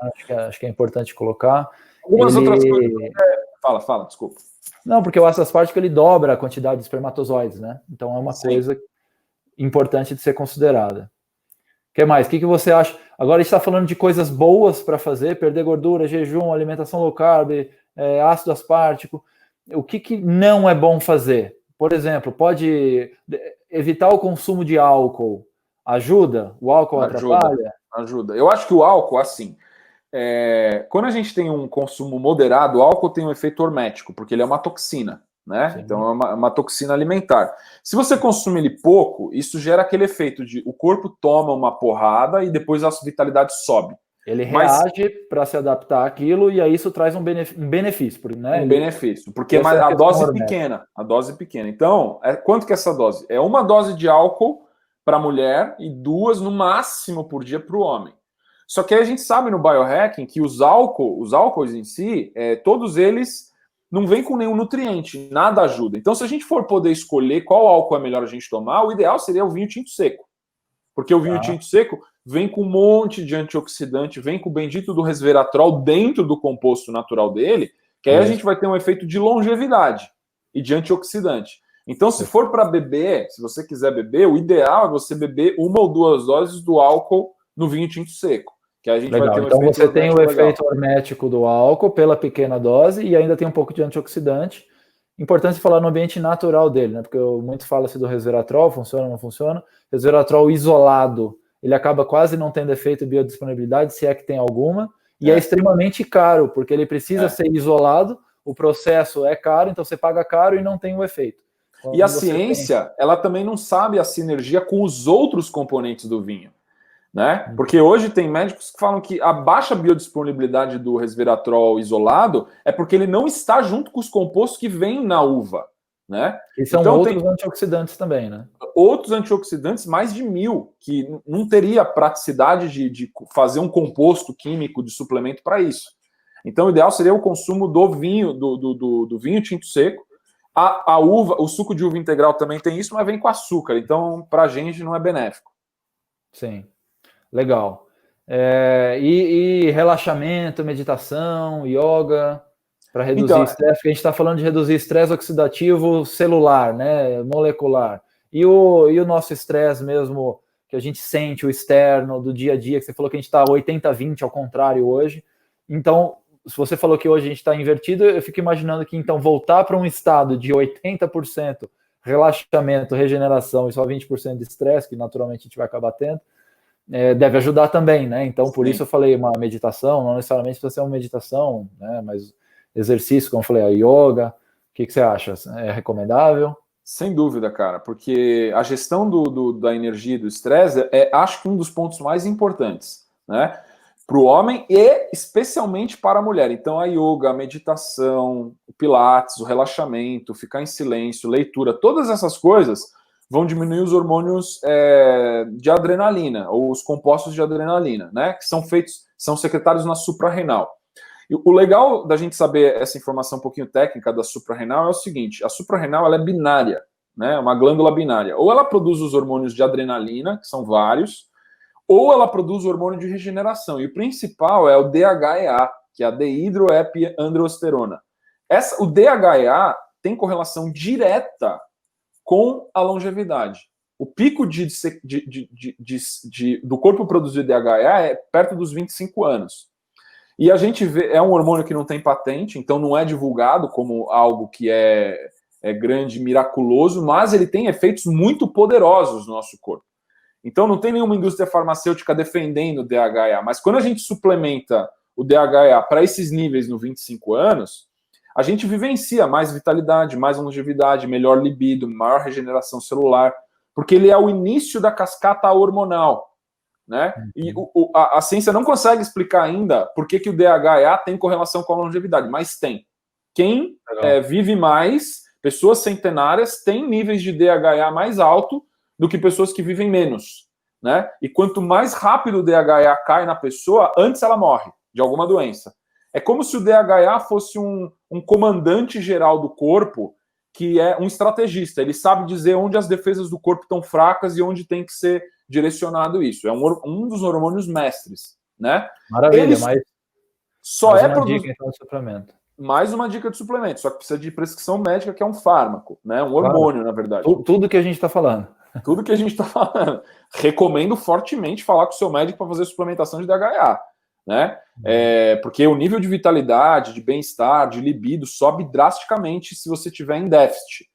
Acho que é importante colocar. Algumas outras coisas. Fala, desculpa. Não, porque o ácido aspartico ele dobra a quantidade de espermatozoides, né? Então é uma coisa importante de ser considerada. O que mais? O que você acha? Agora a gente está falando de coisas boas para fazer, perder gordura, jejum, alimentação low carb, ácido aspartico. O que não é bom fazer? Por exemplo, pode evitar o consumo de álcool. Ajuda? O álcool atrapalha? Ajuda. Eu acho que o álcool, assim, quando a gente tem um consumo moderado, o álcool tem um efeito hormético, porque ele é uma toxina, né? Sim. Então é uma toxina alimentar. Se você consome ele pouco, isso gera aquele efeito de o corpo toma uma porrada e depois a vitalidade sobe. Ele reage para se adaptar àquilo e aí isso traz um benefício, né? Benefício, porque a dose é pequena. A dose é pequena. Então, quanto que é essa dose? É uma dose de álcool para a mulher e 2 no máximo por dia para o homem. Só que aí a gente sabe no biohacking que os álcools em si, todos eles não vêm com nenhum nutriente, nada ajuda. Então, se a gente for poder escolher qual álcool é melhor a gente tomar, o ideal seria o vinho tinto seco. Porque o vinho tinto seco vem com um monte de antioxidante, vem com o bendito do resveratrol dentro do composto natural dele, que aí a gente vai ter um efeito de longevidade e de antioxidante. Então, se for para beber, se você quiser beber, o ideal é você beber 1 ou 2 doses do álcool no vinho tinto seco. Que aí a gente vai ter um então efeito você tem o efeito hormético do álcool pela pequena dose e ainda tem um pouco de antioxidante. Importante falar no ambiente natural dele, né? Porque muito fala-se do resveratrol, funciona ou não funciona. Resveratrol isolado, ele acaba quase não tendo efeito de biodisponibilidade, se é que tem alguma, e é extremamente caro, porque ele precisa ser isolado, o processo é caro, então você paga caro e não tem o efeito. Quando e a ciência, ela também não sabe a sinergia com os outros componentes do vinho, né? Porque hoje tem médicos que falam que a baixa biodisponibilidade do resveratrol isolado é porque ele não está junto com os compostos que vêm na uva, né? E são então, outros antioxidantes também, né? Outros antioxidantes, mais de 1000, que não teria praticidade de fazer um composto químico de suplemento para isso. Então, o ideal seria o consumo do vinho, do vinho tinto seco. A uva, o suco de uva integral também tem isso, mas vem com açúcar. Então, para a gente não é benéfico. Sim. Legal. E relaxamento, meditação, yoga, para reduzir estresse, porque a gente está falando de reduzir estresse oxidativo celular, né, molecular. E o nosso estresse mesmo, que a gente sente, o externo, do dia a dia, que você falou que a gente está 80-20 ao contrário hoje. Então, se você falou que hoje a gente está invertido, eu fico imaginando que então voltar para um estado de 80% relaxamento, regeneração e só 20% de estresse, que naturalmente a gente vai acabar tendo, deve ajudar também, né? Então, por isso eu falei uma meditação, não necessariamente precisa ser uma meditação, né? Mas exercício, como eu falei, a yoga, o que você acha? É recomendável? Sem dúvida, cara, porque a gestão da energia e do estresse acho que um dos pontos mais importantes, né? Para o homem e especialmente para a mulher. Então, a yoga, a meditação, o pilates, o relaxamento, ficar em silêncio, leitura, todas essas coisas vão diminuir os hormônios de adrenalina, ou os compostos de adrenalina, né? Que são secretados na suprarrenal. E o legal da gente saber essa informação um pouquinho técnica da suprarrenal é o seguinte: a suprarrenal ela é binária, né? Uma glândula binária. Ou ela produz os hormônios de adrenalina, que são vários, ou ela produz o hormônio de regeneração. E o principal é o DHEA, que é a deidroepiandrosterona. O DHEA tem correlação direta com a longevidade. O pico do corpo produzir DHEA é perto dos 25 anos. E a gente vê, é um hormônio que não tem patente, então não é divulgado como algo que é grande, miraculoso, mas ele tem efeitos muito poderosos no nosso corpo. Então não tem nenhuma indústria farmacêutica defendendo o DHEA, mas quando a gente suplementa o DHEA para esses níveis no 25 anos, a gente vivencia mais vitalidade, mais longevidade, melhor libido, maior regeneração celular, porque ele é o início da cascata hormonal, né? E a ciência não consegue explicar ainda por que o DHEA tem correlação com a longevidade, mas tem. Quem vive mais, pessoas centenárias, têm níveis de DHEA mais alto do que pessoas que vivem menos, né? E quanto mais rápido o DHEA cai na pessoa, antes ela morre de alguma doença. É como se o DHA fosse um comandante geral do corpo, que é um estrategista. Ele sabe dizer onde as defesas do corpo estão fracas e onde tem que ser direcionado isso. É um dos hormônios mestres, né? Maravilha, mas só é uma dica então de suplemento. Mais uma dica de suplemento, só que precisa de prescrição médica, que é um fármaco, né? Um hormônio, na verdade. Tudo que a gente está falando. Tudo que a gente está falando. Recomendo fortemente falar com o seu médico para fazer suplementação de DHA, né? Porque o nível de vitalidade, de bem-estar, de libido sobe drasticamente se você tiver em déficit.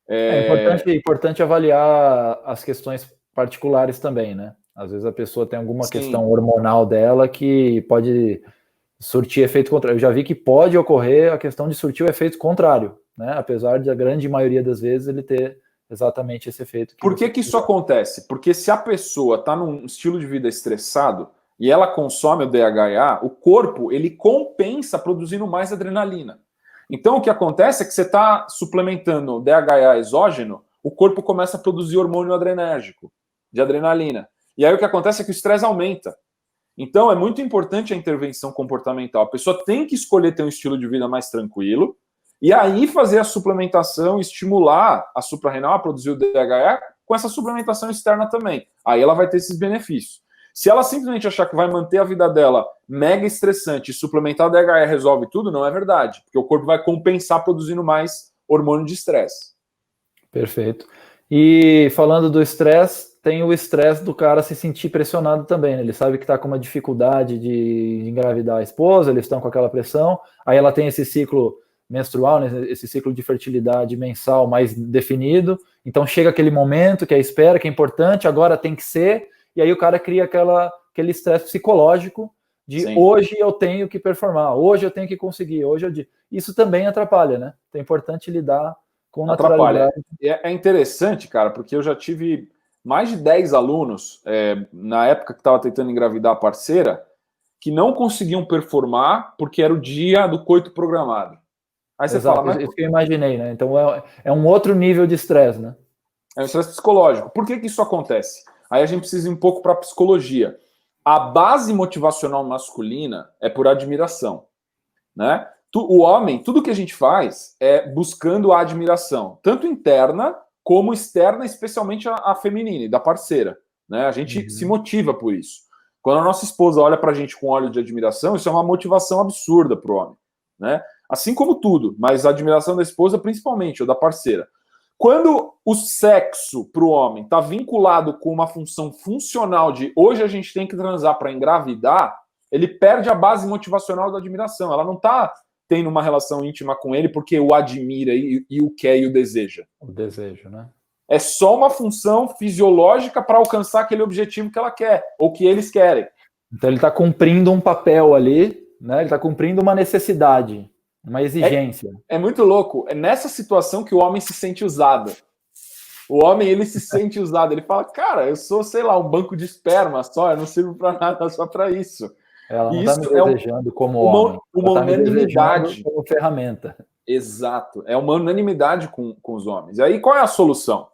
É importante avaliar as questões particulares também, né? Às vezes a pessoa tem alguma questão hormonal dela que pode surtir efeito contrário. Eu já vi que pode ocorrer a questão de surtir o efeito contrário, né? Apesar de a grande maioria das vezes ele ter exatamente esse efeito. Por que isso acontece? Porque se a pessoa está num estilo de vida estressado e ela consome o DHA, o corpo ele compensa produzindo mais adrenalina. Então o que acontece é que você está suplementando o DHA exógeno, o corpo começa a produzir hormônio adrenérgico, de adrenalina. E aí o que acontece é que o estresse aumenta. Então é muito importante a intervenção comportamental. A pessoa tem que escolher ter um estilo de vida mais tranquilo, e aí fazer a suplementação, estimular a suprarrenal a produzir o DHA com essa suplementação externa também. Aí ela vai ter esses benefícios. Se ela simplesmente achar que vai manter a vida dela mega estressante e suplementar o DHA resolve tudo, não é verdade. Porque o corpo vai compensar produzindo mais hormônio de estresse. Perfeito. E falando do estresse, tem o estresse do cara se sentir pressionado também, né? Ele sabe que está com uma dificuldade de engravidar a esposa, eles estão com aquela pressão, aí ela tem esse ciclo menstrual, né, esse ciclo de fertilidade mensal mais definido, então chega aquele momento que é a espera, que é importante, agora tem que ser, e aí o cara cria aquele estresse psicológico de Sim. Hoje eu tenho que performar, hoje eu tenho que conseguir, isso também atrapalha, né? Então é importante lidar com naturalidade. É interessante, cara, porque eu já tive mais de 10 alunos, na época que estava tentando engravidar a parceira, que não conseguiam performar porque era o dia do coito programado. Aí você Exato, fala, mas... isso que eu imaginei, né? Então é um outro nível de estresse, né? É um estresse psicológico. Por que isso acontece? Aí a gente precisa ir um pouco para a psicologia. A base motivacional masculina é por admiração, né? O homem, tudo que a gente faz é buscando a admiração, tanto interna como externa, especialmente a feminina, da parceira, né? A gente se motiva por isso. Quando a nossa esposa olha para a gente com olho de admiração, isso é uma motivação absurda para o homem, né? Assim como tudo, mas a admiração da esposa principalmente, ou da parceira. Quando o sexo para o homem está vinculado com uma função funcional de hoje a gente tem que transar para engravidar, ele perde a base motivacional da admiração. Ela não está tendo uma relação íntima com ele porque o admira e o quer e o deseja. O desejo, né? É só uma função fisiológica para alcançar aquele objetivo que ela quer, ou que eles querem. Então ele está cumprindo um papel ali, né? Ele está cumprindo uma necessidade, uma exigência. É muito louco. É nessa situação que o homem se sente usado. O homem, ele se sente usado. Ele fala, cara, eu sou, sei lá, um banco de esperma só, eu não sirvo para nada, só para isso. Ela não está me desejando como homem. Uma unanimidade. Como ferramenta. Exato. É uma unanimidade com os homens. E aí, qual é a solução?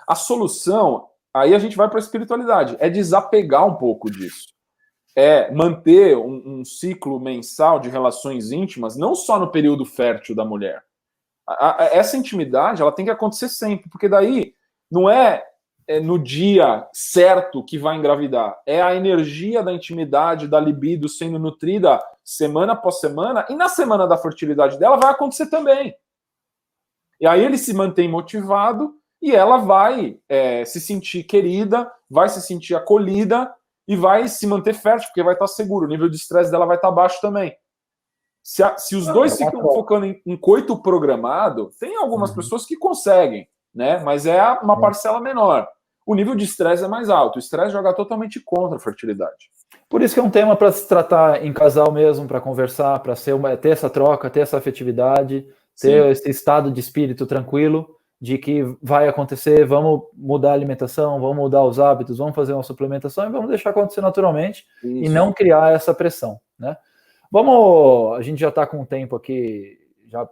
A solução, aí a gente vai para a espiritualidade, é desapegar um pouco disso. É manter um ciclo mensal de relações íntimas, não só no período fértil da mulher. Essa intimidade, ela tem que acontecer sempre, porque daí não é no dia certo que vai engravidar, é a energia da intimidade, da libido sendo nutrida semana após semana, e na semana da fertilidade dela vai acontecer também. E aí ele se mantém motivado, e ela vai se sentir querida, vai se sentir acolhida, e vai se manter fértil, porque vai estar seguro. O nível de estresse dela vai estar baixo também. Se os dois ficam focando em coito programado, tem algumas pessoas que conseguem, né? Mas é uma parcela menor. O nível de estresse é mais alto. O estresse joga totalmente contra a fertilidade. Por isso que é um tema para se tratar em casal mesmo, para conversar, para ter essa troca, ter essa afetividade, ter esse estado de espírito tranquilo, de que vai acontecer, vamos mudar a alimentação, vamos mudar os hábitos, vamos fazer uma suplementação e vamos deixar acontecer naturalmente e não criar essa pressão, né? A gente já está com o tempo aqui já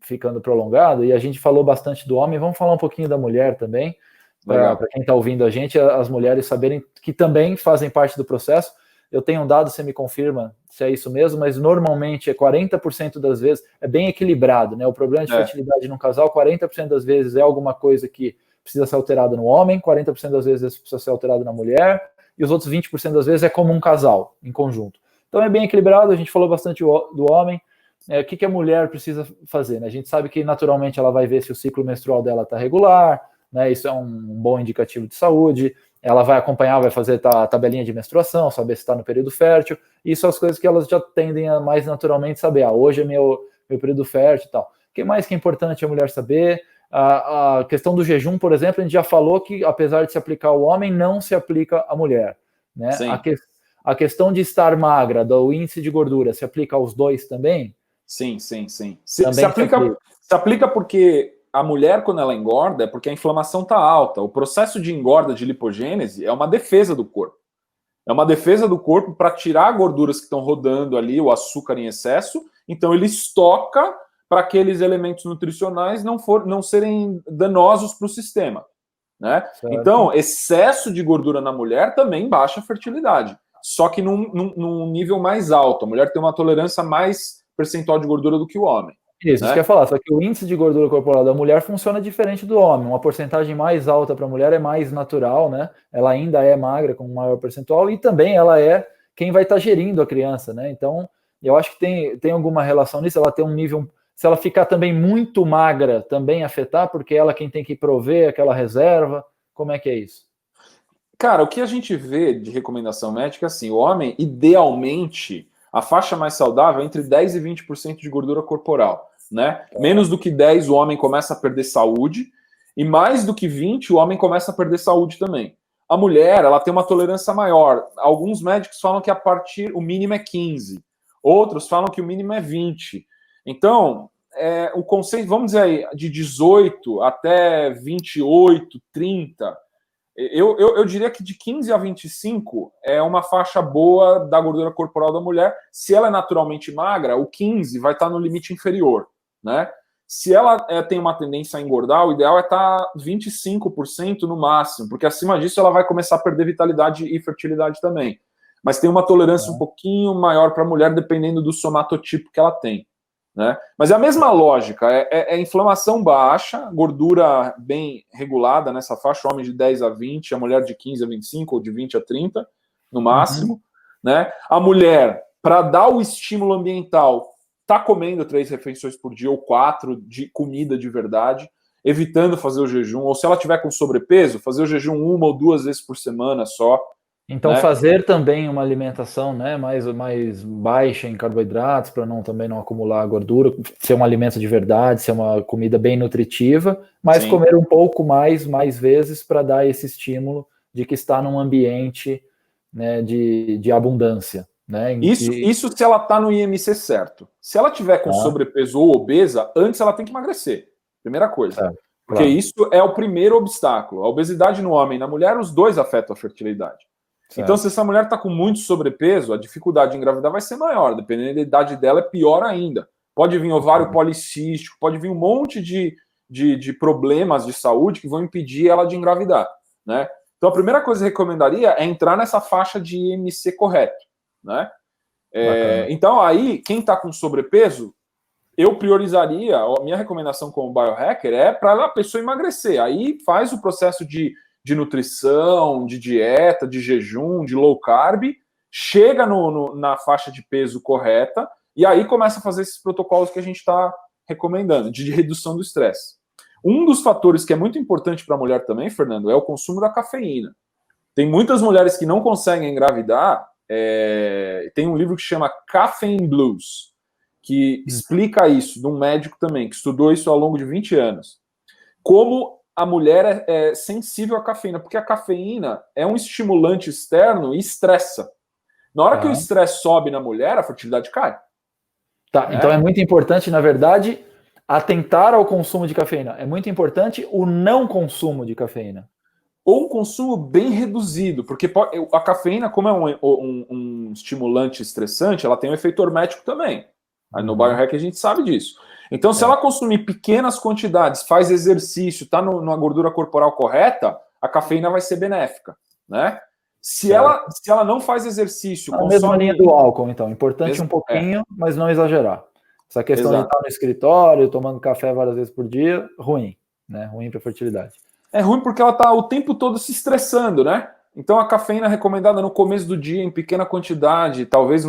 ficando prolongado e a gente falou bastante do homem, vamos falar um pouquinho da mulher também, para quem está ouvindo a gente, as mulheres saberem que também fazem parte do processo. eu tenho um dado, você me confirma se é isso mesmo, mas normalmente é 40% das vezes, é bem equilibrado, né? O problema de fertilidade num casal, 40% das vezes é alguma coisa que precisa ser alterada no homem, 40% das vezes precisa ser alterado na mulher, e os outros 20% das vezes é como um casal, em conjunto. Então é bem equilibrado, a gente falou bastante do homem. O que a mulher precisa fazer, né? A gente sabe que naturalmente ela vai ver se o ciclo menstrual dela está regular, né? Isso é um bom indicativo de saúde. Ela vai acompanhar, vai fazer a tabelinha de menstruação, saber se está no período fértil. Isso são as coisas que elas já tendem a mais naturalmente saber. Hoje é meu período fértil e tal. O que mais que é importante a mulher saber? A questão do jejum, por exemplo, a gente já falou que, apesar de se aplicar ao homem, não se aplica à mulher, né? A questão de estar magra, do índice de gordura, se aplica aos dois também? Sim. Se aplica porque a mulher, quando ela engorda, é porque a inflamação está alta. O processo de engorda, de lipogênese, é uma defesa do corpo. É uma defesa do corpo para tirar gorduras que estão rodando ali, o açúcar em excesso. Então, ele estoca para aqueles elementos nutricionais não serem danosos para o sistema, né? Então, excesso de gordura na mulher também baixa a fertilidade. Só que num nível mais alto. A mulher tem uma tolerância mais percentual de gordura do que o homem. Isso que eu ia falar, só que o índice de gordura corporal da mulher funciona diferente do homem. Uma porcentagem mais alta para a mulher é mais natural, né? Ela ainda é magra com um maior percentual e também ela é quem vai estar gerindo a criança, né? Então, eu acho que tem alguma relação nisso. Ela tem um nível, se ela ficar também muito magra, também afetar, porque ela é quem tem que prover aquela reserva. Como é que é isso? Cara, o que a gente vê de recomendação médica é assim, o homem, idealmente, a faixa mais saudável é entre 10% e 20% de gordura corporal, né? Menos do que 10, o homem começa a perder saúde, e mais do que 20, o homem começa a perder saúde também. A mulher, ela tem uma tolerância maior. Alguns médicos falam que o mínimo é 15. Outros falam que o mínimo é 20. Então, o conceito, vamos dizer aí, de 18 até 28, 30... Eu diria que de 15 a 25 é uma faixa boa da gordura corporal da mulher. Se ela é naturalmente magra, o 15 vai estar no limite inferior, né? Se ela tem uma tendência a engordar, o ideal é estar 25% no máximo, porque acima disso ela vai começar a perder vitalidade e fertilidade também. Mas tem uma tolerância um pouquinho maior para a mulher, dependendo do somatotipo que ela tem, né? Mas é a mesma lógica, é inflamação baixa, gordura bem regulada nessa faixa, homem de 10 a 20, a mulher de 15 a 25, ou de 20 a 30, no máximo, né? A mulher, para dar o estímulo ambiental, tá comendo 3 refeições por dia, ou 4 de comida de verdade, evitando fazer o jejum, ou se ela tiver com sobrepeso, fazer o jejum 1 ou 2 vezes por semana só. Então, né? Fazer também uma alimentação, né, mais baixa em carboidratos, para também não acumular gordura, ser um alimento de verdade, ser uma comida bem nutritiva, mas Sim. Comer um pouco mais vezes para dar esse estímulo de que está num ambiente, né, de abundância. Né, isso se ela está no IMC certo. Se ela tiver com sobrepeso ou obesa, antes ela tem que emagrecer. Primeira coisa. Porque isso é o primeiro obstáculo. A obesidade no homem e na mulher, os dois afetam a fertilidade. Certo. Então, se essa mulher está com muito sobrepeso, a dificuldade de engravidar vai ser maior. Dependendo da idade dela, é pior ainda. Pode vir ovário policístico, pode vir um monte de problemas de saúde que vão impedir ela de engravidar, né? Então, a primeira coisa que eu recomendaria é entrar nessa faixa de IMC correto, né? Então, aí, quem está com sobrepeso, eu priorizaria, a minha recomendação como biohacker é para a pessoa emagrecer. Aí faz o processo de nutrição, de dieta, de jejum, de low carb, chega na faixa de peso correta e aí começa a fazer esses protocolos que a gente está recomendando, de redução do estresse. Um dos fatores que é muito importante para a mulher também, Fernando, é o consumo da cafeína. Tem muitas mulheres que não conseguem engravidar, tem um livro que chama Caffeine Blues, que explica isso, de um médico também, que estudou isso ao longo de 20 anos. Como a mulher é sensível à cafeína, porque a cafeína é um estimulante externo e estressa. Na hora que o estresse sobe na mulher, a fertilidade cai. Então é muito importante, na verdade, atentar ao consumo de cafeína. É muito importante o não consumo de cafeína. Ou um consumo bem reduzido, porque a cafeína, como é um estimulante estressante, ela tem um efeito hormético também. No biohack a gente sabe disso. Então, se ela consumir pequenas quantidades, faz exercício, está na gordura corporal correta, a cafeína vai ser benéfica, né? Se ela não faz exercício, na mesma linha do álcool, então. Importante um pouquinho, mas não exagerar. Essa questão de estar no escritório, tomando café várias vezes por dia, ruim, né? Ruim para a fertilidade. É ruim porque ela está o tempo todo se estressando, né? Então a cafeína é recomendada no começo do dia, em pequena quantidade, talvez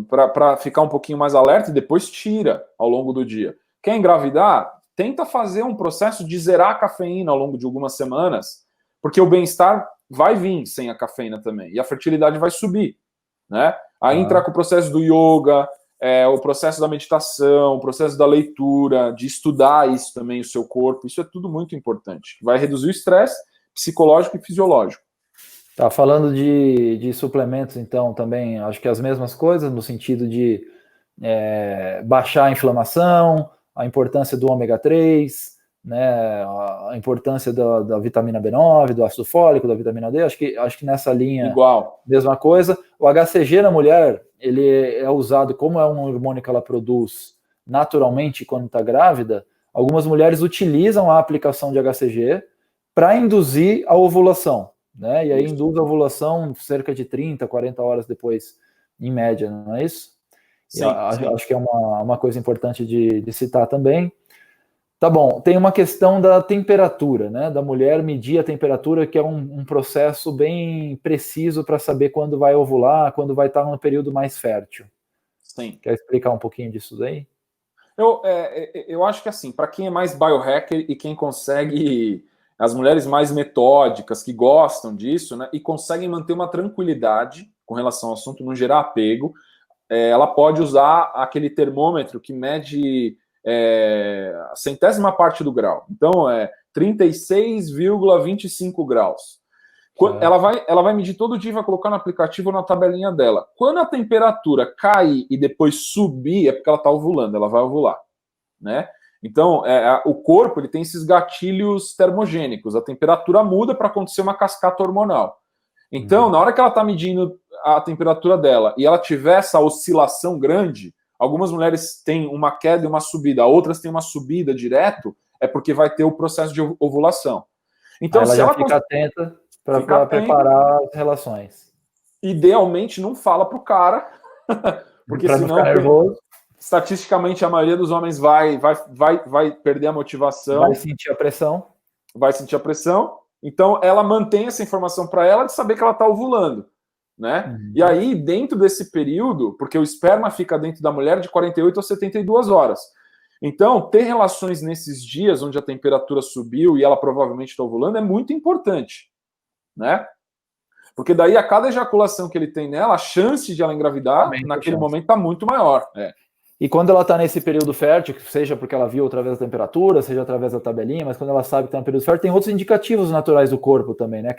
para ficar um pouquinho mais alerta, e depois tira ao longo do dia. Quer engravidar? Tenta fazer um processo de zerar a cafeína ao longo de algumas semanas, porque o bem-estar vai vir sem a cafeína também, e a fertilidade vai subir, né? Aí entrar com o processo do yoga, o processo da meditação, o processo da leitura, de estudar isso também, o seu corpo, isso é tudo muito importante. Vai reduzir o estresse psicológico e fisiológico. Tá falando de suplementos, então, também, acho que as mesmas coisas, no sentido de baixar a inflamação, a importância do ômega 3, né, a importância da vitamina B9, do ácido fólico, da vitamina D, acho que nessa linha, igual, mesma coisa. O HCG na mulher, ele é usado, como é um hormônio que ela produz naturalmente quando está grávida, algumas mulheres utilizam a aplicação de HCG para induzir a ovulação, né? E aí induz a ovulação cerca de 30, 40 horas depois, em média, não é isso? Sim, acho que é uma coisa importante de citar também. Tá bom, tem uma questão da temperatura, né? Da mulher medir a temperatura, que é um processo bem preciso para saber quando vai ovular, quando vai estar no período mais fértil. Sim. Quer explicar um pouquinho disso daí? Eu acho que assim, para quem é mais biohacker e quem consegue, as mulheres mais metódicas, que gostam disso, né? E conseguem manter uma tranquilidade com relação ao assunto, não gerar apego, ela pode usar aquele termômetro que mede a centésima parte do grau. Então, 36,25 graus. Ela vai medir todo dia e vai colocar no aplicativo ou na tabelinha dela. Quando a temperatura cair e depois subir, é porque ela está ovulando, ela vai ovular, né? Então, o corpo ele tem esses gatilhos termogênicos. A temperatura muda para acontecer uma cascata hormonal. Então, na hora que ela está medindo a temperatura dela e ela tiver essa oscilação grande, algumas mulheres têm uma queda e uma subida, outras têm uma subida direto, é porque vai ter o processo de ovulação. Então, ela já fica atenta para preparar as relações. Idealmente, não fala para o cara, porque pra senão, não ficar nervoso. Estatisticamente, a maioria dos homens vai perder a motivação. Vai sentir a pressão. Vai sentir a pressão. Então, ela mantém essa informação para ela de saber que ela está ovulando, né? E aí, dentro desse período, porque o esperma fica dentro da mulher de 48 a 72 horas. Então, ter relações nesses dias onde a temperatura subiu e ela provavelmente está ovulando é muito importante, né? Porque daí, a cada ejaculação que ele tem nela, a chance de ela engravidar, naquele momento, está muito maior. E quando ela está nesse período fértil, seja porque ela viu através da temperatura, seja através da tabelinha, mas quando ela sabe que está no período fértil, tem outros indicativos naturais do corpo também, né?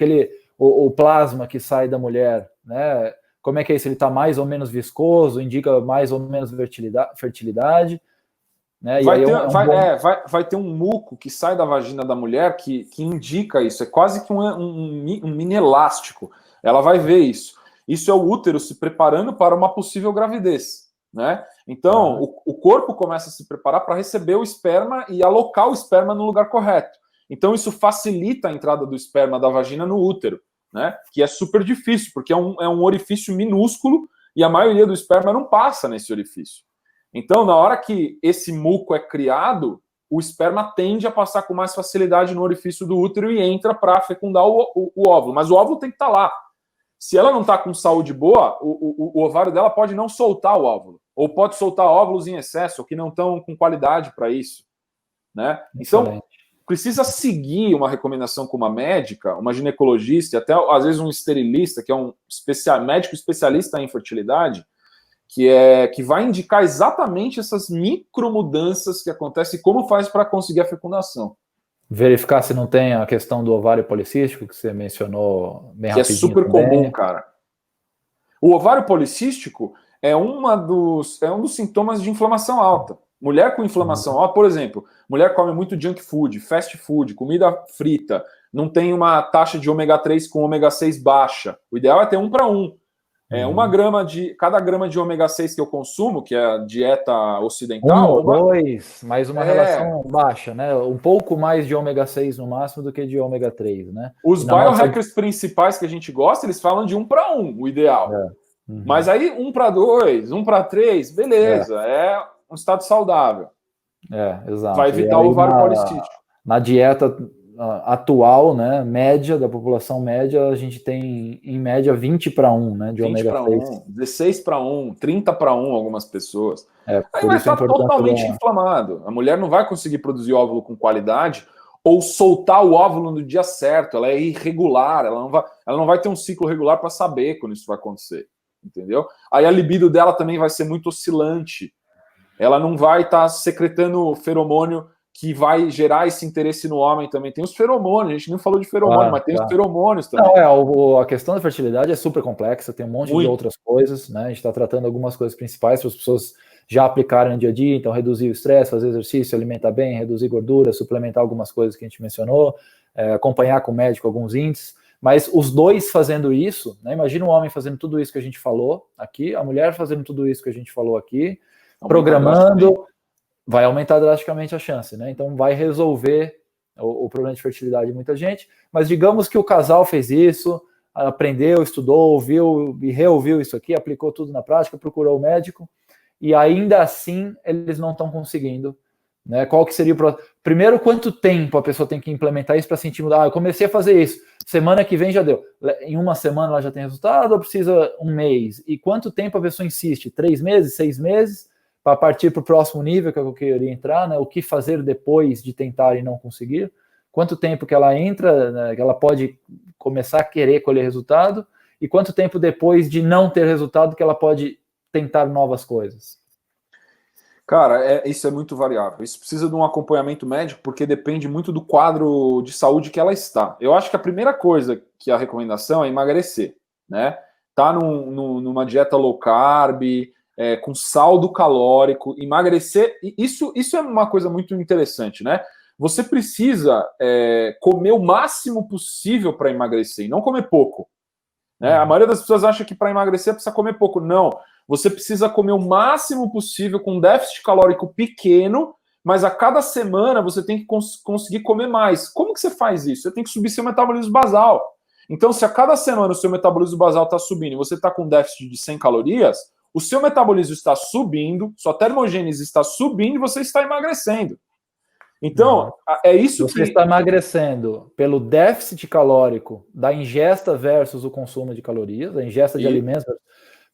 O plasma que sai da mulher, né? Como é que é isso? Ele está mais ou menos viscoso, indica mais ou menos fertilidade. Né? Vai ter um muco que sai da vagina da mulher que indica isso. É quase que um mini elástico. Ela vai ver isso. Isso é o útero se preparando para uma possível gravidez, né? Então, o corpo começa a se preparar para receber o esperma e alocar o esperma no lugar correto. Então, isso facilita a entrada do esperma da vagina no útero, né? Que é super difícil, porque é um orifício minúsculo e a maioria do esperma não passa nesse orifício. Então, na hora que esse muco é criado, o esperma tende a passar com mais facilidade no orifício do útero e entra para fecundar o óvulo. Mas o óvulo tem que estar lá. Se ela não está com saúde boa, o ovário dela pode não soltar o óvulo. Ou pode soltar óvulos em excesso, que não estão com qualidade para isso, né? Então, precisa seguir uma recomendação com uma médica, uma ginecologista, até às vezes um esterilista, que é um médico especialista em fertilidade, que vai indicar exatamente essas micromudanças que acontecem e como faz para conseguir a fecundação. Verificar se não tem a questão do ovário policístico, que você mencionou bem rapidinho. Que é super comum, cara. O ovário policístico é um dos sintomas de inflamação alta. Mulher com inflamação alta, por exemplo, mulher come muito junk food, fast food, comida frita, não tem uma taxa de ômega 3 com ômega 6 baixa. O ideal é ter 1 para 1. Cada grama de ômega 6 que eu consumo, que é a dieta 1 ocidental, ou 2, mas uma relação baixa, né? Um pouco mais de ômega 6 no máximo do que de ômega 3, né? os E na nossa... biohackers principais que a gente gosta, eles falam de 1 para 1, o ideal. Mas aí 1 para 2, 1 para 3, beleza, é um estado saudável. Exato. Vai evitar o ovário policístico. Na dieta atual, né, média da população média, a gente tem em média 20 para 1, né, de ômega 6. 1, 16 para 1, 30 para 1 algumas pessoas. Aí Por vai isso estar totalmente inflamado. A mulher não vai conseguir produzir óvulo com qualidade ou soltar o óvulo no dia certo. Ela é irregular, ela não vai ter um ciclo regular para saber quando isso vai acontecer. Entendeu? Aí a libido dela também vai ser muito oscilante. Ela não vai estar secretando feromônio que vai gerar esse interesse no homem também. Tem os feromônios, a gente não falou de feromônio, mas tem os feromônios também. Não, a questão da fertilidade é super complexa, tem um monte de outras coisas, né? A gente está tratando algumas coisas principais para as pessoas já aplicarem no dia a dia, então reduzir o estresse, fazer exercício, alimentar bem, reduzir gordura, suplementar algumas coisas que a gente mencionou, acompanhar com o médico alguns índices, mas os dois fazendo isso, né? Imagina um homem fazendo tudo isso que a gente falou aqui, a mulher fazendo tudo isso que a gente falou aqui, programando, vai aumentar drasticamente a chance, né? Então vai resolver o problema de fertilidade de muita gente, mas digamos que o casal fez isso, aprendeu, estudou, ouviu e reouviu isso aqui, aplicou tudo na prática, procurou o médico, e ainda assim eles não estão conseguindo, né? Qual que seria o primeiro, quanto tempo a pessoa tem que implementar isso para sentir mudar? Eu comecei a fazer isso, semana que vem já deu. Em uma semana ela já tem resultado ou precisa 1 mês? E quanto tempo a pessoa insiste? 3 meses, 6 meses? Para partir para o próximo nível que eu queria entrar, né? O que fazer depois de tentar e não conseguir? Quanto tempo que ela entra, né, que ela pode começar a querer colher resultado? E quanto tempo depois de não ter resultado que ela pode tentar novas coisas? Cara, isso é muito variável. Isso precisa de um acompanhamento médico, porque depende muito do quadro de saúde que ela está. Eu acho que a primeira coisa que a recomendação é emagrecer, né? Tá numa dieta low carb, com saldo calórico, emagrecer. Isso é uma coisa muito interessante, né? Você precisa comer o máximo possível para emagrecer, e não comer pouco. Né? A maioria das pessoas acha que para emagrecer precisa comer pouco. Não. Você precisa comer o máximo possível com um déficit calórico pequeno, mas a cada semana você tem que conseguir comer mais. Como que você faz isso? Você tem que subir seu metabolismo basal. Então, se a cada semana o seu metabolismo basal está subindo e você está com um déficit de 100 calorias, o seu metabolismo está subindo, sua termogênese está subindo e você está emagrecendo. Então, é isso que... Você está emagrecendo pelo déficit calórico da ingesta versus o consumo de calorias, a ingesta de alimentos.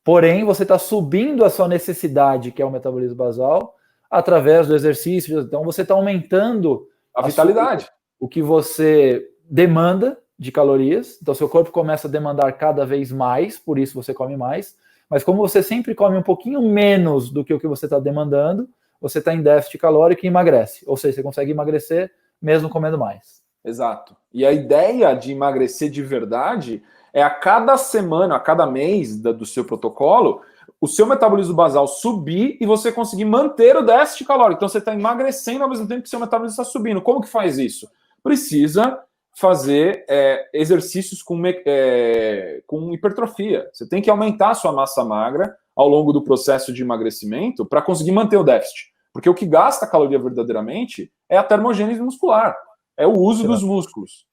Porém, você está subindo a sua necessidade, que é o metabolismo basal, através do exercício. Então, você está aumentando a vitalidade. O que você demanda de calorias. Então, seu corpo começa a demandar cada vez mais, por isso você come mais. Mas como você sempre come um pouquinho menos do que o que você está demandando, você está em déficit calórico e emagrece. Ou seja, você consegue emagrecer mesmo comendo mais. Exato. E a ideia de emagrecer de verdade é a cada semana, a cada mês do seu protocolo, o seu metabolismo basal subir e você conseguir manter o déficit calórico. Então você está emagrecendo ao mesmo tempo que seu metabolismo está subindo. Como que faz isso? Precisa fazer exercícios com hipertrofia. Você tem que aumentar a sua massa magra ao longo do processo de emagrecimento para conseguir manter o déficit. Porque o que gasta caloria verdadeiramente é a termogênese muscular, é o uso dos músculos,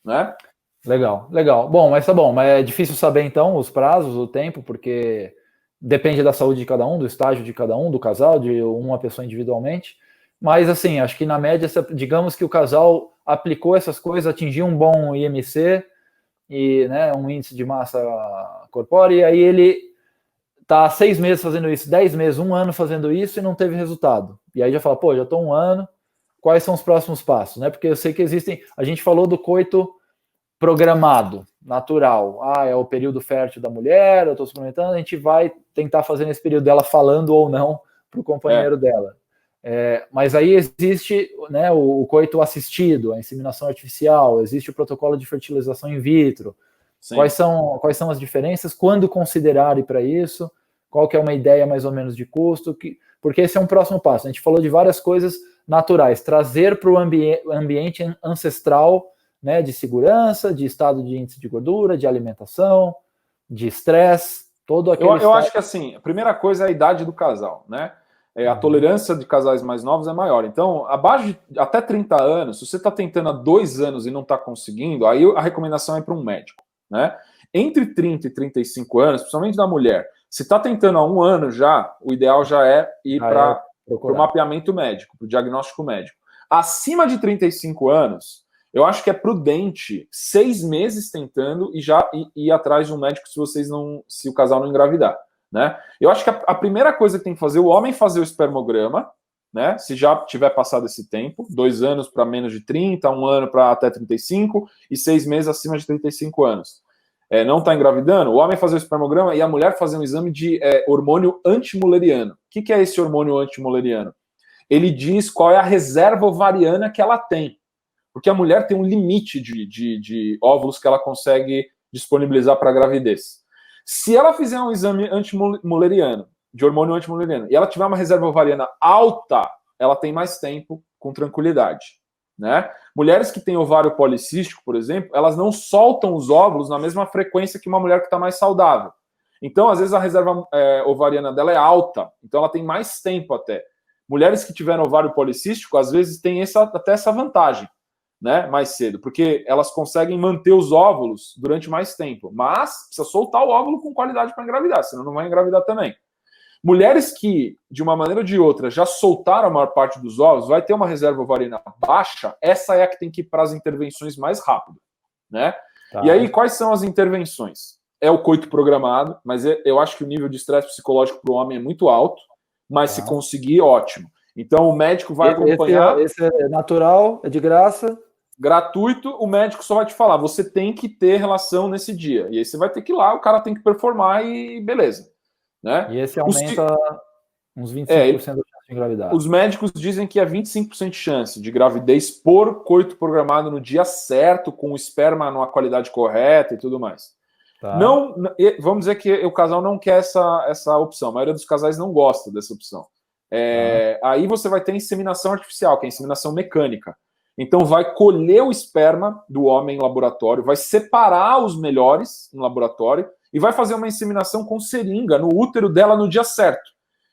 né? Legal. Bom, mas tá bom, mas é difícil saber então os prazos, o tempo, porque depende da saúde de cada um, do estágio de cada um, do casal, de uma pessoa individualmente. Mas assim, acho que na média, digamos que o casal aplicou essas coisas, atingiu um bom IMC e, né, um índice de massa corpórea, e aí ele tá 6 meses fazendo isso, 10 meses, 1 ano fazendo isso e não teve resultado. E aí já fala, pô, já tô 1 ano, quais são os próximos passos, né? Porque eu sei que existem, a gente falou do coito programado, natural. É o período fértil da mulher, eu tô suplementando, a gente vai tentar fazer nesse período dela falando ou não pro companheiro dela. Mas aí existe, né, o coito assistido, a inseminação artificial, existe o protocolo de fertilização in vitro. Sim. Quais são as diferenças? Quando considerar ir para isso? Qual que é uma ideia mais ou menos de custo? Porque esse é um próximo passo. A gente falou de várias coisas naturais, trazer para o ambiente ancestral, né, de segurança, de estado de índice de gordura, de alimentação, de estresse, Todo aquele eu acho que assim, a primeira coisa é a idade do casal, né? A tolerância de casais mais novos é maior. Então, abaixo de até 30 anos, se você está tentando há 2 anos e não está conseguindo, aí a recomendação é para um médico, né? Entre 30 e 35 anos, principalmente da mulher, se está tentando há 1 ano já, o ideal já é ir para o mapeamento médico, para o diagnóstico médico. Acima de 35 anos, eu acho que é prudente 6 meses tentando e já ir atrás de um médico se o casal não engravidar, né? Eu acho que a primeira coisa que tem que fazer, o homem fazer o espermograma, né? Se já tiver passado esse tempo, 2 anos para menos de 30, 1 ano para até 35 e 6 meses acima de 35 anos. Não está engravidando, o homem fazer o espermograma e a mulher fazer um exame de hormônio antimuleriano. O que é esse hormônio antimuleriano? Ele diz qual é a reserva ovariana que ela tem. Porque a mulher tem um limite de óvulos que ela consegue disponibilizar para a gravidez. Se ela fizer um exame antimuleriano, de hormônio antimuleriano, e ela tiver uma reserva ovariana alta, ela tem mais tempo com tranquilidade, né? Mulheres que têm ovário policístico, por exemplo, elas não soltam os óvulos na mesma frequência que uma mulher que está mais saudável. Então, às vezes, a reserva ovariana dela é alta, então ela tem mais tempo até. Mulheres que tiveram ovário policístico, às vezes, têm até essa vantagem, né, mais cedo, porque elas conseguem manter os óvulos durante mais tempo, mas precisa soltar o óvulo com qualidade para engravidar, senão não vai engravidar também. Mulheres que, de uma maneira ou de outra, já soltaram a maior parte dos óvulos, vai ter uma reserva ovariana baixa, essa é a que tem que ir para as intervenções mais rápido, né? Tá. E aí, quais são as intervenções? É o coito programado, mas eu acho que o nível de estresse psicológico para o homem é muito alto, mas se conseguir, ótimo. Então, o médico vai acompanhar... Esse é natural, é de graça... Gratuito, o médico só vai te falar, você tem que ter relação nesse dia. E aí você vai ter que ir lá, o cara tem que performar e beleza. Né? E esse aumenta uns 25% da chance de engravidar. Os médicos dizem que é 25% de chance de gravidez por coito programado no dia certo, com o esperma numa qualidade correta e tudo mais. Tá. Não, vamos dizer que o casal não quer essa opção. A maioria dos casais não gosta dessa opção. Aí você vai ter inseminação artificial, que é a inseminação mecânica. Então vai colher o esperma do homem em laboratório, vai separar os melhores no laboratório e vai fazer uma inseminação com seringa no útero dela no dia certo.